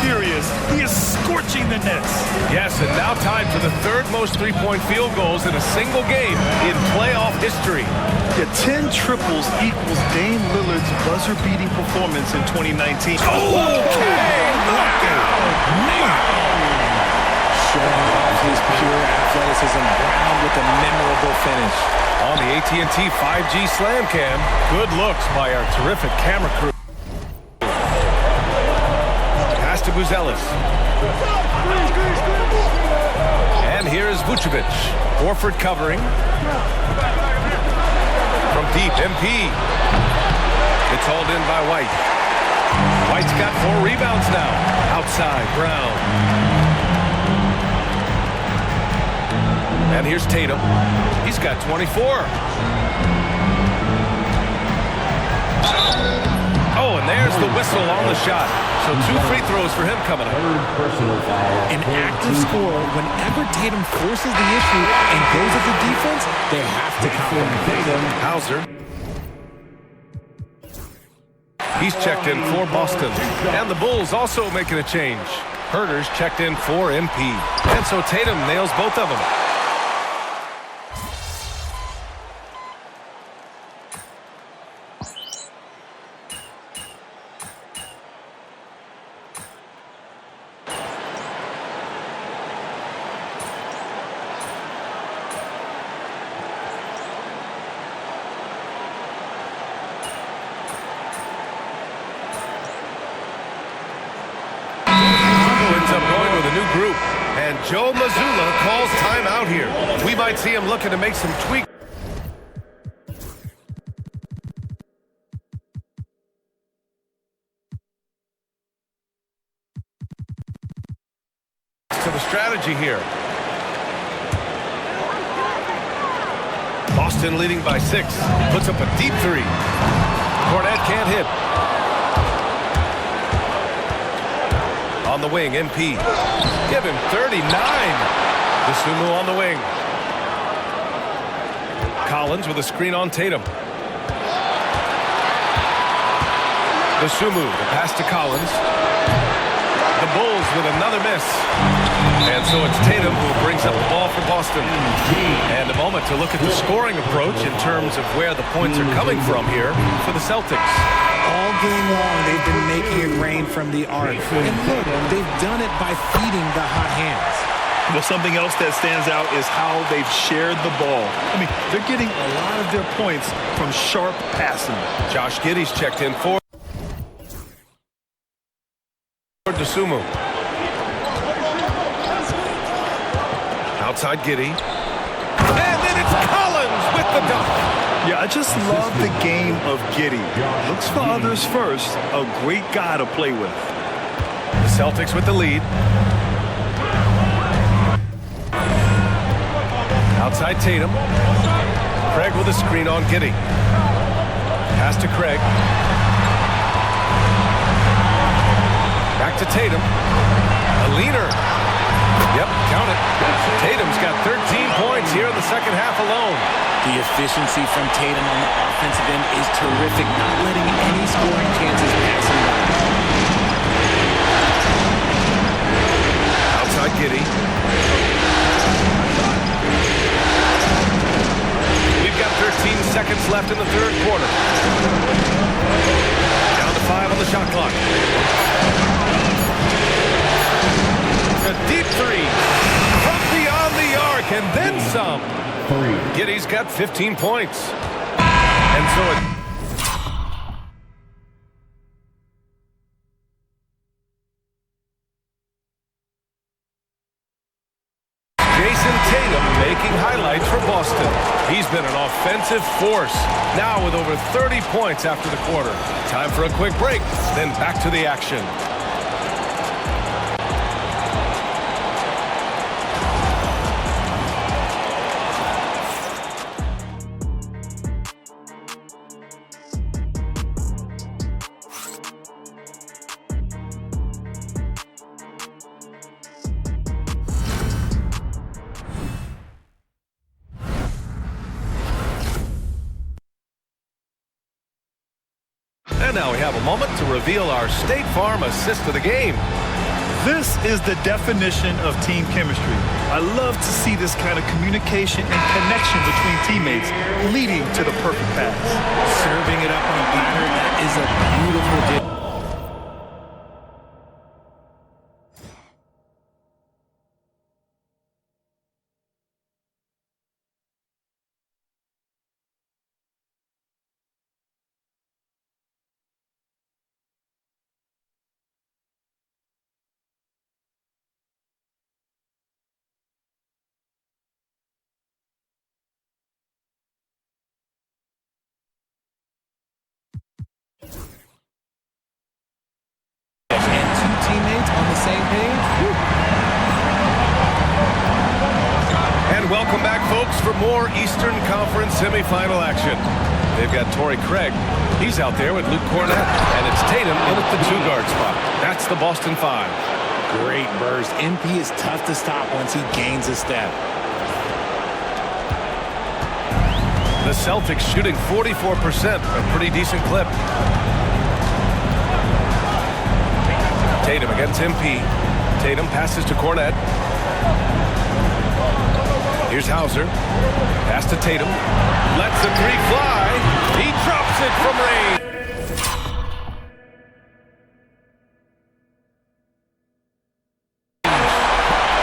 [SPEAKER 3] Furious. He is scorching the nets.
[SPEAKER 2] Yes, and now tied for the third most three-point field goals in a single game in playoff history.
[SPEAKER 3] The 10 triples equals Dame Lillard's buzzer-beating performance in 2019.
[SPEAKER 2] Okay, knockout!
[SPEAKER 6] Showing off his pure athleticism. Brown with a memorable finish.
[SPEAKER 2] On the AT&T 5G Slam Cam, good looks by our terrific camera crew. Pass to Buzelis. And here's Vucevic. Horford covering. From deep, MP. It's hauled in by White. White's got 4 rebounds now. Outside, Brown. And here's Tatum. He's got 24. Oh, and there's the whistle on the shot. So 2 free throws for him coming up.
[SPEAKER 6] An active scorer, whenever Tatum forces the issue and goes at the defense, they have to counter.
[SPEAKER 2] Hauser. He's checked in for Boston. And the Bulls also making a change. Herter's checked in for MP. And so Tatum nails both of them. regroup. And Joe Mazzulla calls timeout here. We might see him looking to make some tweaks to the strategy here. Boston leading by 6. Puts up a deep 3. Cornette can't hit. On the wing, MP. Give him 39. Dosunmu on the wing. Collins with a screen on Tatum. Dosunmu, the pass to Collins. The Bulls with another miss. And so it's Tatum who brings up the ball for Boston. And a moment to look at the scoring approach in terms of where the points are coming from here for the Celtics.
[SPEAKER 4] All game long, they've been making it rain from the arc. And look, they've done it by feeding the hot hands.
[SPEAKER 3] Well, something else that stands out is how they've shared the ball. I mean, they're getting a lot of their points from sharp passing.
[SPEAKER 2] Josh Giddey's checked in for Dosunmu. Outside Giddey. And then it's Collins with the dunk.
[SPEAKER 3] Yeah, I just love the game of Giddey. Looks for others first. A great guy to play with.
[SPEAKER 2] The Celtics with the lead. Outside Tatum. Craig with a screen on Giddey. Pass to Craig. Back to Tatum. A leaner. Yep, count it. Tatum's got 13 points here in the second half alone.
[SPEAKER 4] The efficiency from Tatum on the offensive end is terrific, not letting any scoring chances pass him by.
[SPEAKER 2] Outside Giddey. We've got 13 seconds left in the third quarter. Down to 5 on the shot clock. A deep 3 from beyond the arc and then some. Giddey's got 15 points. And so it Jason Tatum making highlights for Boston. He's been an offensive force. Now with over 30 points after the quarter. Time for a quick break, then back to the action. And now we have a moment to reveal our State Farm assist of the game.
[SPEAKER 3] This is the definition of team chemistry. I love to see this kind of communication and connection between teammates leading to the perfect pass.
[SPEAKER 4] Serving it up on a platter, that is a beautiful dish. And two teammates on the same page. Woo.
[SPEAKER 2] And welcome back, folks, for more Eastern Conference semifinal action. They've got Torrey Craig. He's out there with Luke Cornette. And it's Tatum in at the 2-guard spot. That's the Boston 5.
[SPEAKER 4] Great burst. MP is tough to stop once he gains a step.
[SPEAKER 2] The Celtics shooting 44%, a pretty decent clip. Tatum against MP. Tatum passes to Cornette. Here's Hauser. Pass to Tatum. Lets the 3 fly. He drops it from range.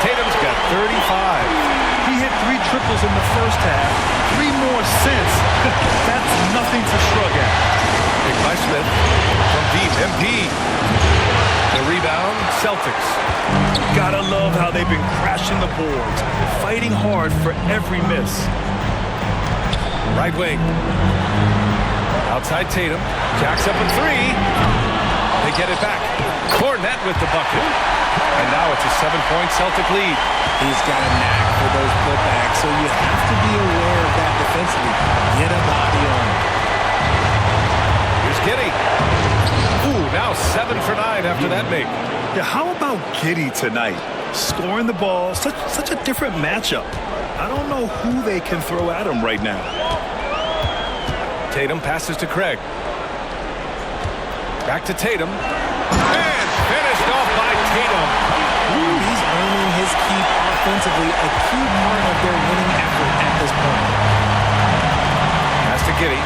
[SPEAKER 2] Tatum's got 35.
[SPEAKER 3] He hit 3 triples in the first half, 3 more since. That's nothing to shrug at.
[SPEAKER 2] Picked by Smith. From deep, MP. The rebound, Celtics.
[SPEAKER 3] Gotta love how they've been crashing the boards, fighting hard for every miss.
[SPEAKER 2] Right wing. Outside Tatum. Jacks up a three. They get it back. Cornette with the bucket. And now it's a 7-point Celtic lead.
[SPEAKER 4] He's got a knack for those putbacks, so you have to be aware of that defensively. Get a body on him.
[SPEAKER 2] Here's Giddey. Ooh, now 7 for 9 after that make.
[SPEAKER 3] Yeah, how about Giddey tonight? Scoring the ball, such a different matchup. I don't know who they can throw at him right now.
[SPEAKER 2] Tatum passes to Craig. Back to Tatum. And finished off by Tatum.
[SPEAKER 4] He's earning his keep offensively, a key part of their winning effort at this point.
[SPEAKER 2] Pass to Giddey.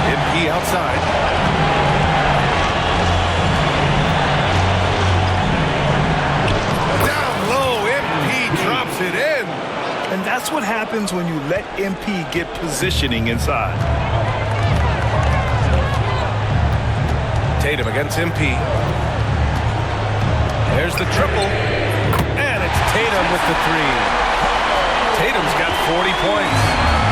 [SPEAKER 2] MP outside. Down low, MP drops it in.
[SPEAKER 3] And that's what happens when you let MP get positioning inside.
[SPEAKER 2] Tatum against MP. There's the triple. And it's Tatum with the three. Tatum's got 40 points.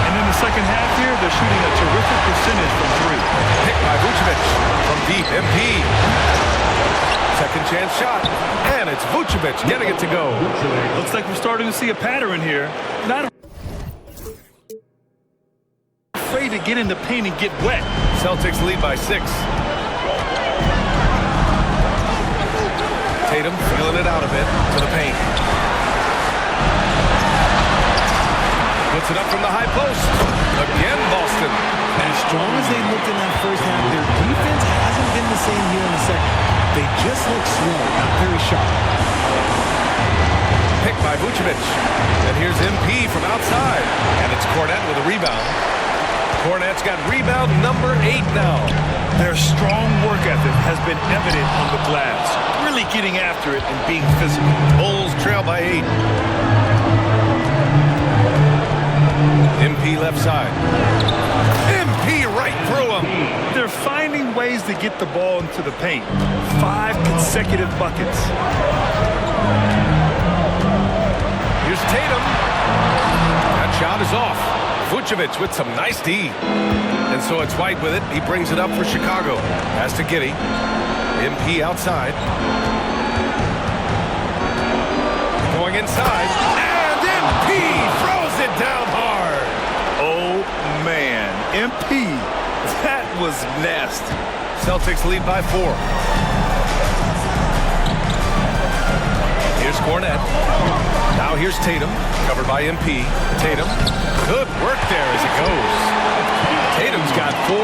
[SPEAKER 3] And in the second half here, they're shooting a terrific percentage from three.
[SPEAKER 2] Picked by Vucevic from deep. MP. Second chance shot. And it's Vucevic getting it to go.
[SPEAKER 3] Looks like we're starting to see a pattern here. Not afraid to get in the paint and get wet.
[SPEAKER 2] Celtics lead by 6. Tatum feeling it out a bit to the paint. Puts it up from the high post. Again, Boston.
[SPEAKER 4] As strong as they looked in that first half, their defense hasn't been the same here in the second. They just look slow, not very sharp.
[SPEAKER 2] Picked by Vucevic. And here's MP from outside. And it's Cornette with a rebound. Cornette's got rebound number 8 now.
[SPEAKER 3] Their strong work ethic has been evident on the glass. Really getting after it and being physical.
[SPEAKER 2] Bulls trail by 8. MP left side. MP right through him.
[SPEAKER 3] They're finding ways to get the ball into the paint. 5 consecutive buckets.
[SPEAKER 2] Here's Tatum. That shot is off. Vucevic with some nice D. And so it's White with it. He brings it up for Chicago. Pass to Giddey. MP outside. Going inside. And MP throws it down hard.
[SPEAKER 3] Oh, man. MP. That was nasty.
[SPEAKER 2] Celtics lead by 4. Here's Cornette. Now here's Tatum. Covered by MP. Tatum. Good work there as it goes. Tatum's got 44.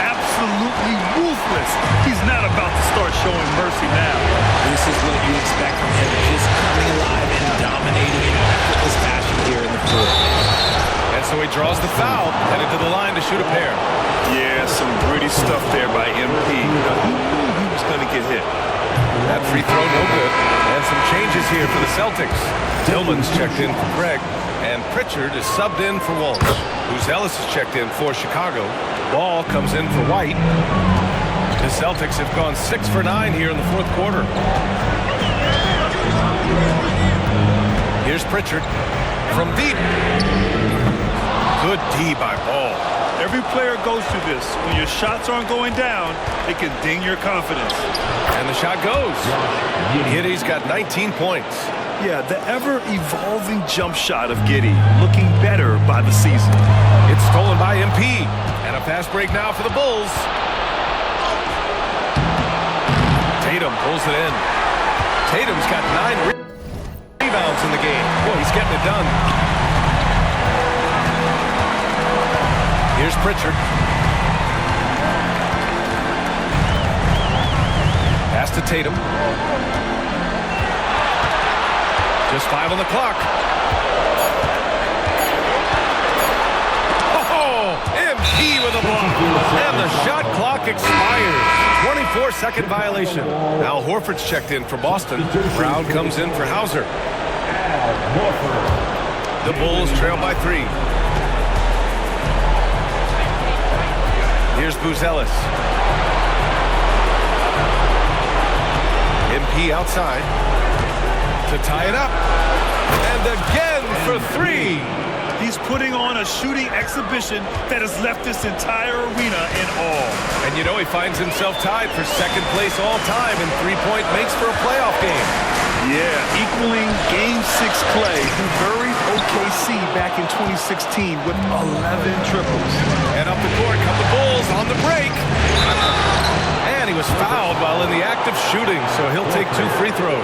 [SPEAKER 3] Absolutely ruthless. He's not about to start showing mercy now.
[SPEAKER 4] This is what you expect from him, just coming alive and dominating in effortless fashion here in the fourth.
[SPEAKER 2] And so he draws the foul, headed to the line to shoot a pair.
[SPEAKER 3] Yeah, some gritty stuff there by MP. Who knew he was going to get hit?
[SPEAKER 2] That free throw no good. And some changes here for the Celtics. Tillman's checked in for Craig, and Pritchard is subbed in for Walsh. Ellis is checked in for Chicago. Ball comes in for White. The Celtics have gone 6 for 9 here in the fourth quarter. Here's Pritchard from deep. Good D by Ball.
[SPEAKER 3] Every player goes through this. When your shots aren't going down, it can ding your confidence.
[SPEAKER 2] And the shot goes. Giddey's got 19 points.
[SPEAKER 3] Yeah, the ever-evolving jump shot of Giddey, looking better by the season.
[SPEAKER 2] It's stolen by MP. And a fast break now for the Bulls. Tatum pulls it in. Tatum's got 9 rebounds in the game. Boy, he's getting it done. Here's Pritchard. Pass to Tatum. Just 5 on the clock. Oh, MP with a block. And the shot clock expires. 24-second violation. Al Horford's checked in for Boston. Brown comes in for Hauser. The Bulls trail by 3. Here's Ellis. MP outside to tie it up. And again for three.
[SPEAKER 3] He's putting on a shooting exhibition that has left this entire arena in awe.
[SPEAKER 2] And you know he finds himself tied for second place all time in three-point makes for a playoff game.
[SPEAKER 3] Yeah, equaling Game 6 Clay, who buried OKC back in 2016 with 11 triples.
[SPEAKER 2] And up the court come the Bulls on the break. And he was fouled while in the act of shooting, so he'll take 2 free throws.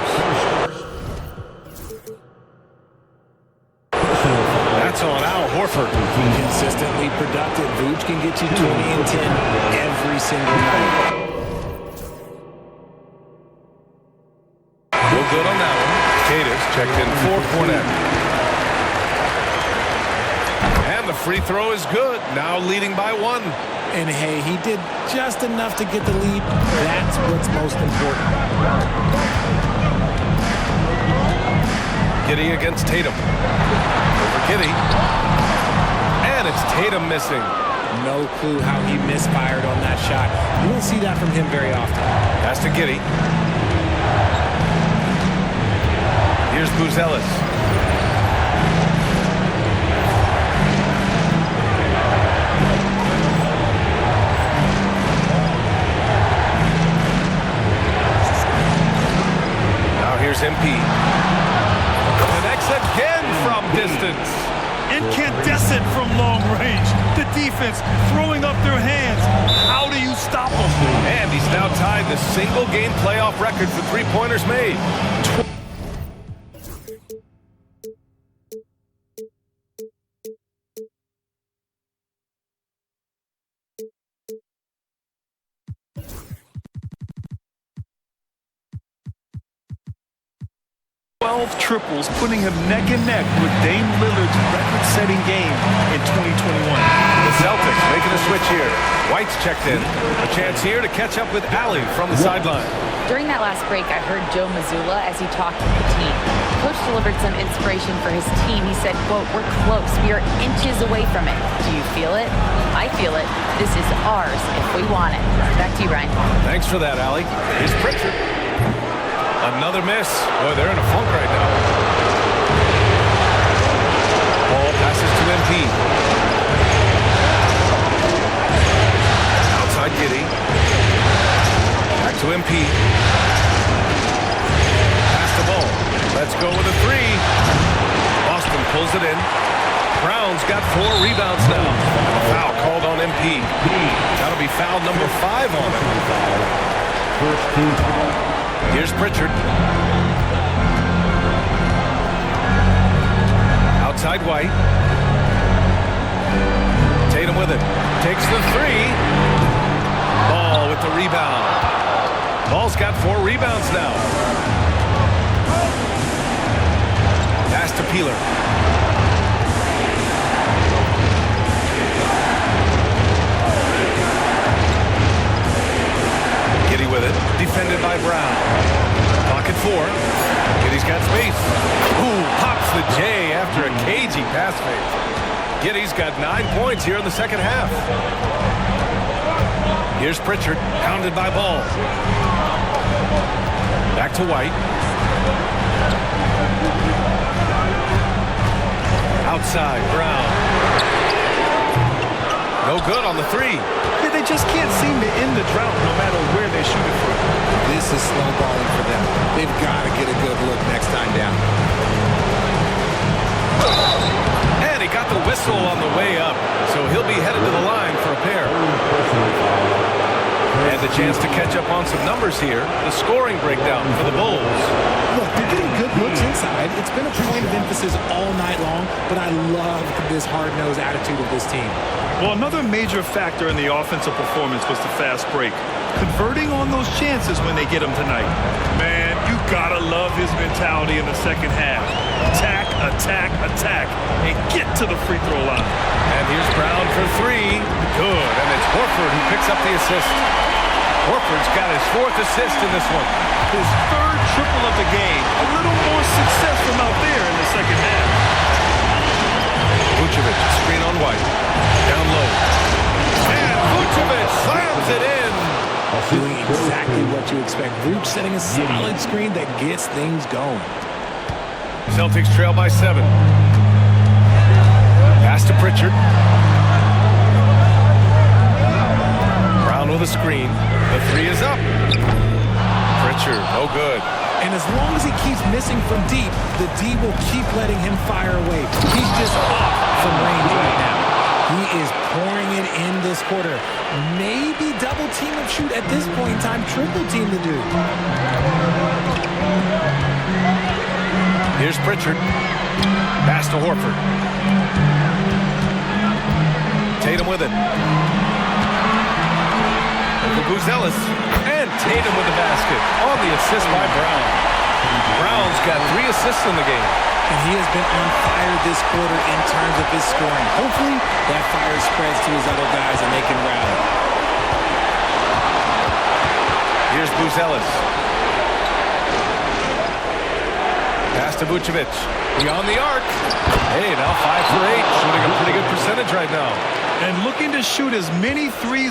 [SPEAKER 2] That's on Al Horford.
[SPEAKER 4] Consistently productive. Vooch can get you 20 and 10 every single night.
[SPEAKER 2] No good on that one. Cadiz checked in for Fournette. And the free throw is good. Now leading by 1.
[SPEAKER 4] And hey, he did just enough to get the lead. That's what's most important.
[SPEAKER 2] Giddey against Tatum. Over Giddey. And it's Tatum missing.
[SPEAKER 4] No clue how he misfired on that shot. You don't see that from him very often.
[SPEAKER 2] Pass to Giddey. Here's Buzelis. Now here's MP. Connects again from distance.
[SPEAKER 3] Incandescent from long range. The defense throwing up their hands. How do you stop them?
[SPEAKER 2] And he's now tied the single-game playoff record for three-pointers made.
[SPEAKER 3] 12 triples, putting him neck and neck with Dame Lillard's record-setting game in 2021.
[SPEAKER 2] The Celtics making a switch here. White's checked in. A chance here to catch up with Allie from the sideline.
[SPEAKER 7] During that last break, I heard Joe Mazzulla as he talked with the team. Coach delivered some inspiration for his team. He said, quote, "We're close. We are inches away from it. Do you feel it? I feel it. This is ours if we want it." Back to you, Ryan.
[SPEAKER 2] Thanks for that, Allie. Here's Pritchard. Another miss. Boy, they're in a funk right now. Ball passes to MP. Outside Giddey. Back to MP. Pass the ball. Let's go with a three. Boston pulls it in. Brown's got 4 rebounds now. A foul called on MP. That'll be foul number 5 on him.
[SPEAKER 5] First team foul.
[SPEAKER 2] Here's Pritchard. Outside White. Tatum with it. Takes the 3. Ball with the rebound. Ball's got 4 rebounds now. Pass to Peeler. Giddey with it. Defended by Brown. Pocket 4. Giddey's got space. Ooh, pops the J after a cagey pass fake. Giddey's got 9 points here in the second half. Here's Pritchard, pounded by Ball. Back to White. Outside, Brown. No good on the 3.
[SPEAKER 3] Yeah, they just can't seem to end the drought no matter where they shoot it from.
[SPEAKER 4] This is snowballing for them. They've got to get a good look next time down.
[SPEAKER 2] And he got the whistle on the way up, so he'll be headed to the line for a pair. And the chance to catch up on some numbers here. The scoring breakdown for the Bulls.
[SPEAKER 4] Look, they're getting good looks inside. It's been a point of emphasis all night long, but I love this hard-nosed attitude of this team.
[SPEAKER 3] Well, another major factor in the offensive performance was the fast break. Converting on those chances when they get them tonight. Man, you gotta love his mentality in the second half. Attack, attack, attack, and get to the free throw line.
[SPEAKER 2] And here's Brown for 3. Good, and it's Horford who picks up the assist. Horford's got his 4th assist in this one.
[SPEAKER 3] His 3rd triple of the game. A little more success from out there in the second half.
[SPEAKER 2] Vucevic, screen on White. Down low. And Vucevic slams it in.
[SPEAKER 4] Doing exactly what you expect. Vooch setting a solid screen that gets things going.
[SPEAKER 2] Celtics trail by 7. Pass to Pritchard. Brown with a screen. The 3 is up. Pritchard, no good.
[SPEAKER 4] And as long as he keeps missing from deep, the D will keep letting him fire away. He's just off from range right now. He is pouring it in this quarter. Maybe double team and shoot at this point in time. Triple team the dude.
[SPEAKER 2] Here's Pritchard. Pass to Horford. Tatum with it. Over Buzelis. And Tatum with the basket. On the assist by Brown. Brown's got 3 assists in the game.
[SPEAKER 4] And he has been on fire this quarter in terms of his scoring. Hopefully, that fire spreads to his other guys and they can rally.
[SPEAKER 2] Here's Buzelis. Pass to Vucevic. Beyond the arc. Hey, now 5 for 8. Shooting a pretty good percentage right now.
[SPEAKER 3] And looking to shoot as many threes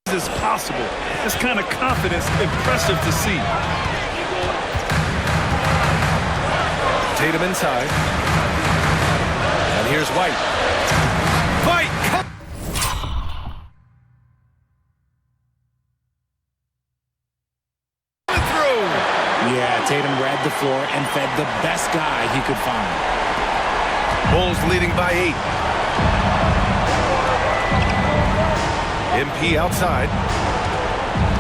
[SPEAKER 3] as possible. This kind of confidence, impressive to see.
[SPEAKER 2] Tatum inside. And here's White. White! Through!
[SPEAKER 4] Yeah, Tatum read the floor and fed the best guy he could find.
[SPEAKER 2] Bulls leading by 8. MP outside.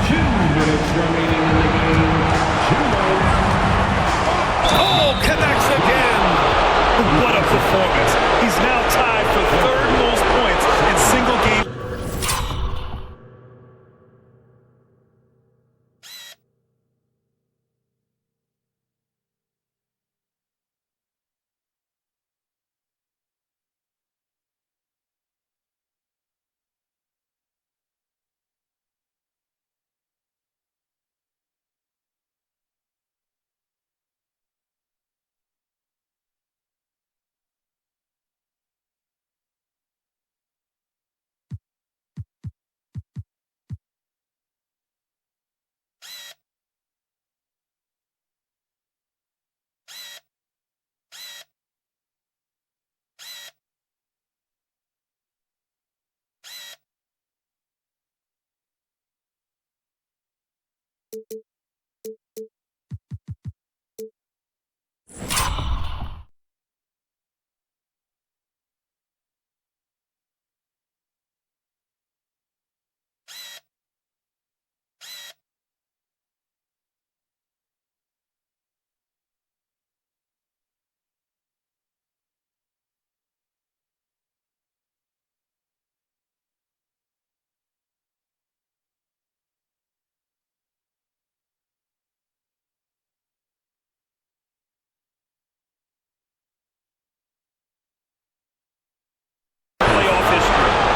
[SPEAKER 5] 2 minutes remaining in the game.
[SPEAKER 2] Oh, connects again.
[SPEAKER 3] What a performance. He's now tied for 3rd most points in single game.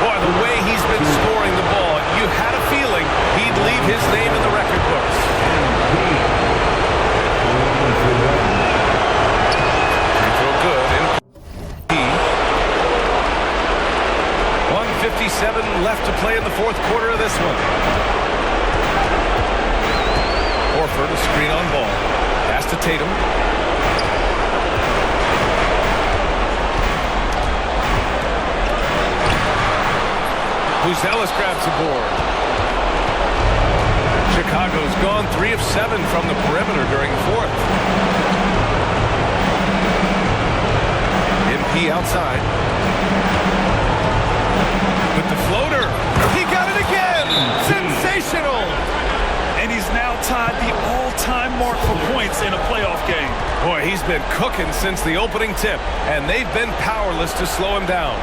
[SPEAKER 2] Boy, the way he's been scoring the ball, you had a feeling he'd leave his name in the record books. Free throw good. And 1:57 left to play in the 4th quarter of this one. Horford, a screen on ball. Pass to Tatum. Buzelis grabs the board. Chicago's gone 3 of 7 from the perimeter during the 4th. MP outside. With the floater. He got it again! Sensational!
[SPEAKER 3] And he's now tied the all-time mark for points in a playoff game.
[SPEAKER 2] Boy, he's been cooking since the opening tip, and they've been powerless to slow him down.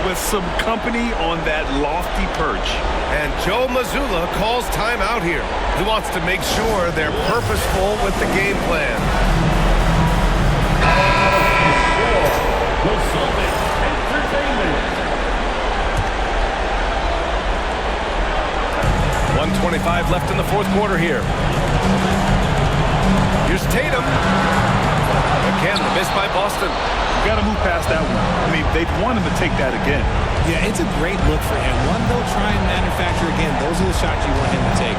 [SPEAKER 3] with some company on that lofty perch.
[SPEAKER 2] And Joe Mazzulla calls timeout here. He wants to make sure they're purposeful with the game plan.
[SPEAKER 5] The Celtic Entertainment.
[SPEAKER 2] 1:25 left in the fourth quarter here. Here's Tatum. Again, the miss by Boston.
[SPEAKER 3] You got to move past that one. I mean, they'd want him to take that again.
[SPEAKER 4] Yeah, it's a great look for him. One they'll try and manufacture again. Those are the shots you want him to take.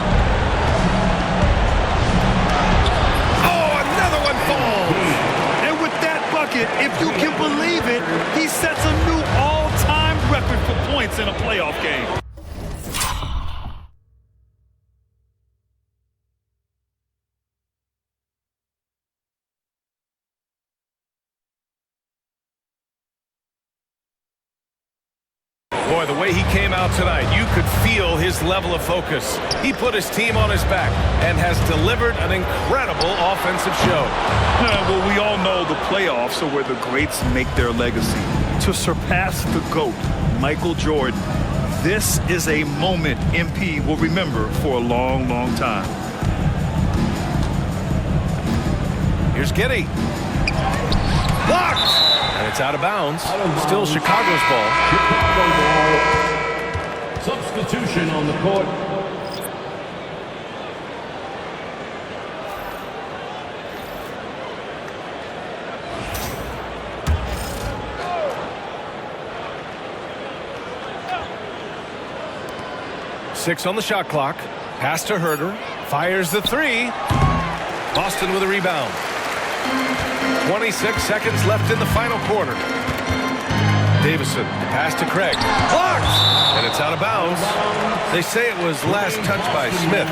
[SPEAKER 2] Oh, another one falls.
[SPEAKER 3] And with that bucket, if you can believe it, he sets a new all-time record for points in a playoff game.
[SPEAKER 2] Boy, the way he came out tonight, you could feel his level of focus. He put his team on his back and has delivered an incredible offensive show.
[SPEAKER 3] Well, we all know the playoffs are where the greats make their legacy. To surpass the GOAT, Michael Jordan, this is a moment MP will remember for a long, long time.
[SPEAKER 2] Here's Giddey. Blocked! And it's out of bounds. Still Chicago's ball.
[SPEAKER 5] Chicago ball. Substitution on the court.
[SPEAKER 2] Six on the shot clock. Pass to Herder. Fires the three. Boston with a rebound. 26 seconds left in the final quarter. Davison, pass to Craig. Blocked! And it's out of bounds. They say it was last touched by Smith.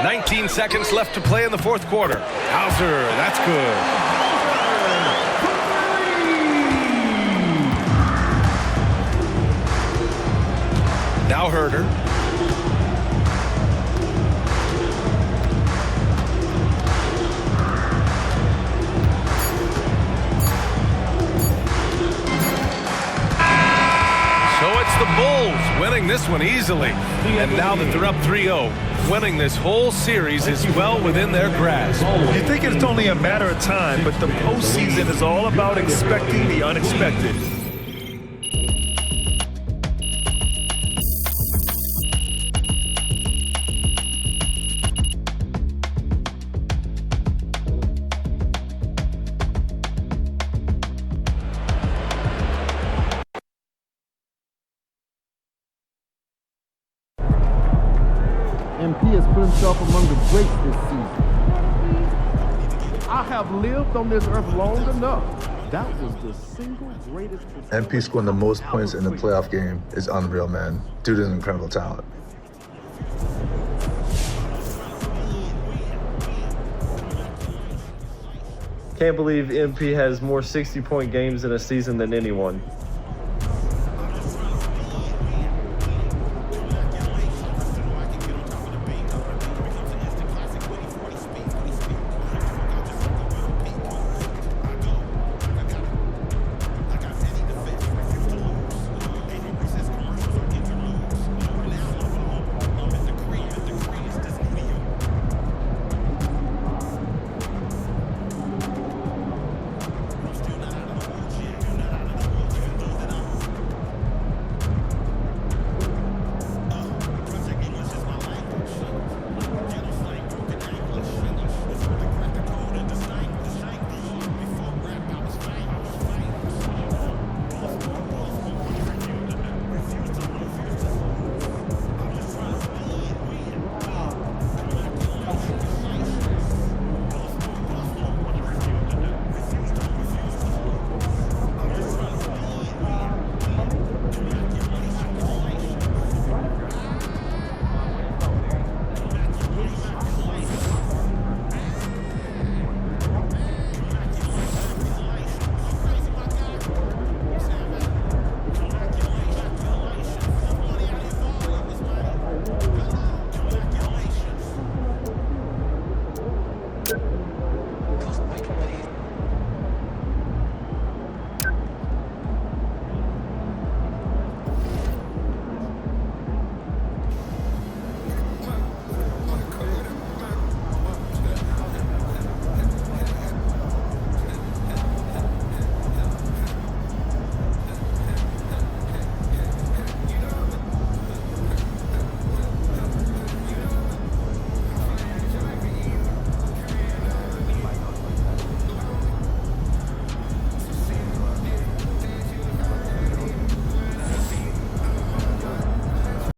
[SPEAKER 2] .19 seconds left to play in the fourth quarter. Hauser, that's good. Now Herder. So it's the Bulls winning this one easily. And now that they're up 3-0, winning this whole series is well within their grasp.
[SPEAKER 3] You think it's only a matter of time, but the postseason is all about expecting the unexpected.
[SPEAKER 10] MP has put himself among the greats this season. I have lived on this earth long enough. That was the single greatest.
[SPEAKER 11] MP scoring the most points in the playoff game is unreal, man. Dude is an incredible talent.
[SPEAKER 12] Can't believe MP has more 60-point games in a season than anyone.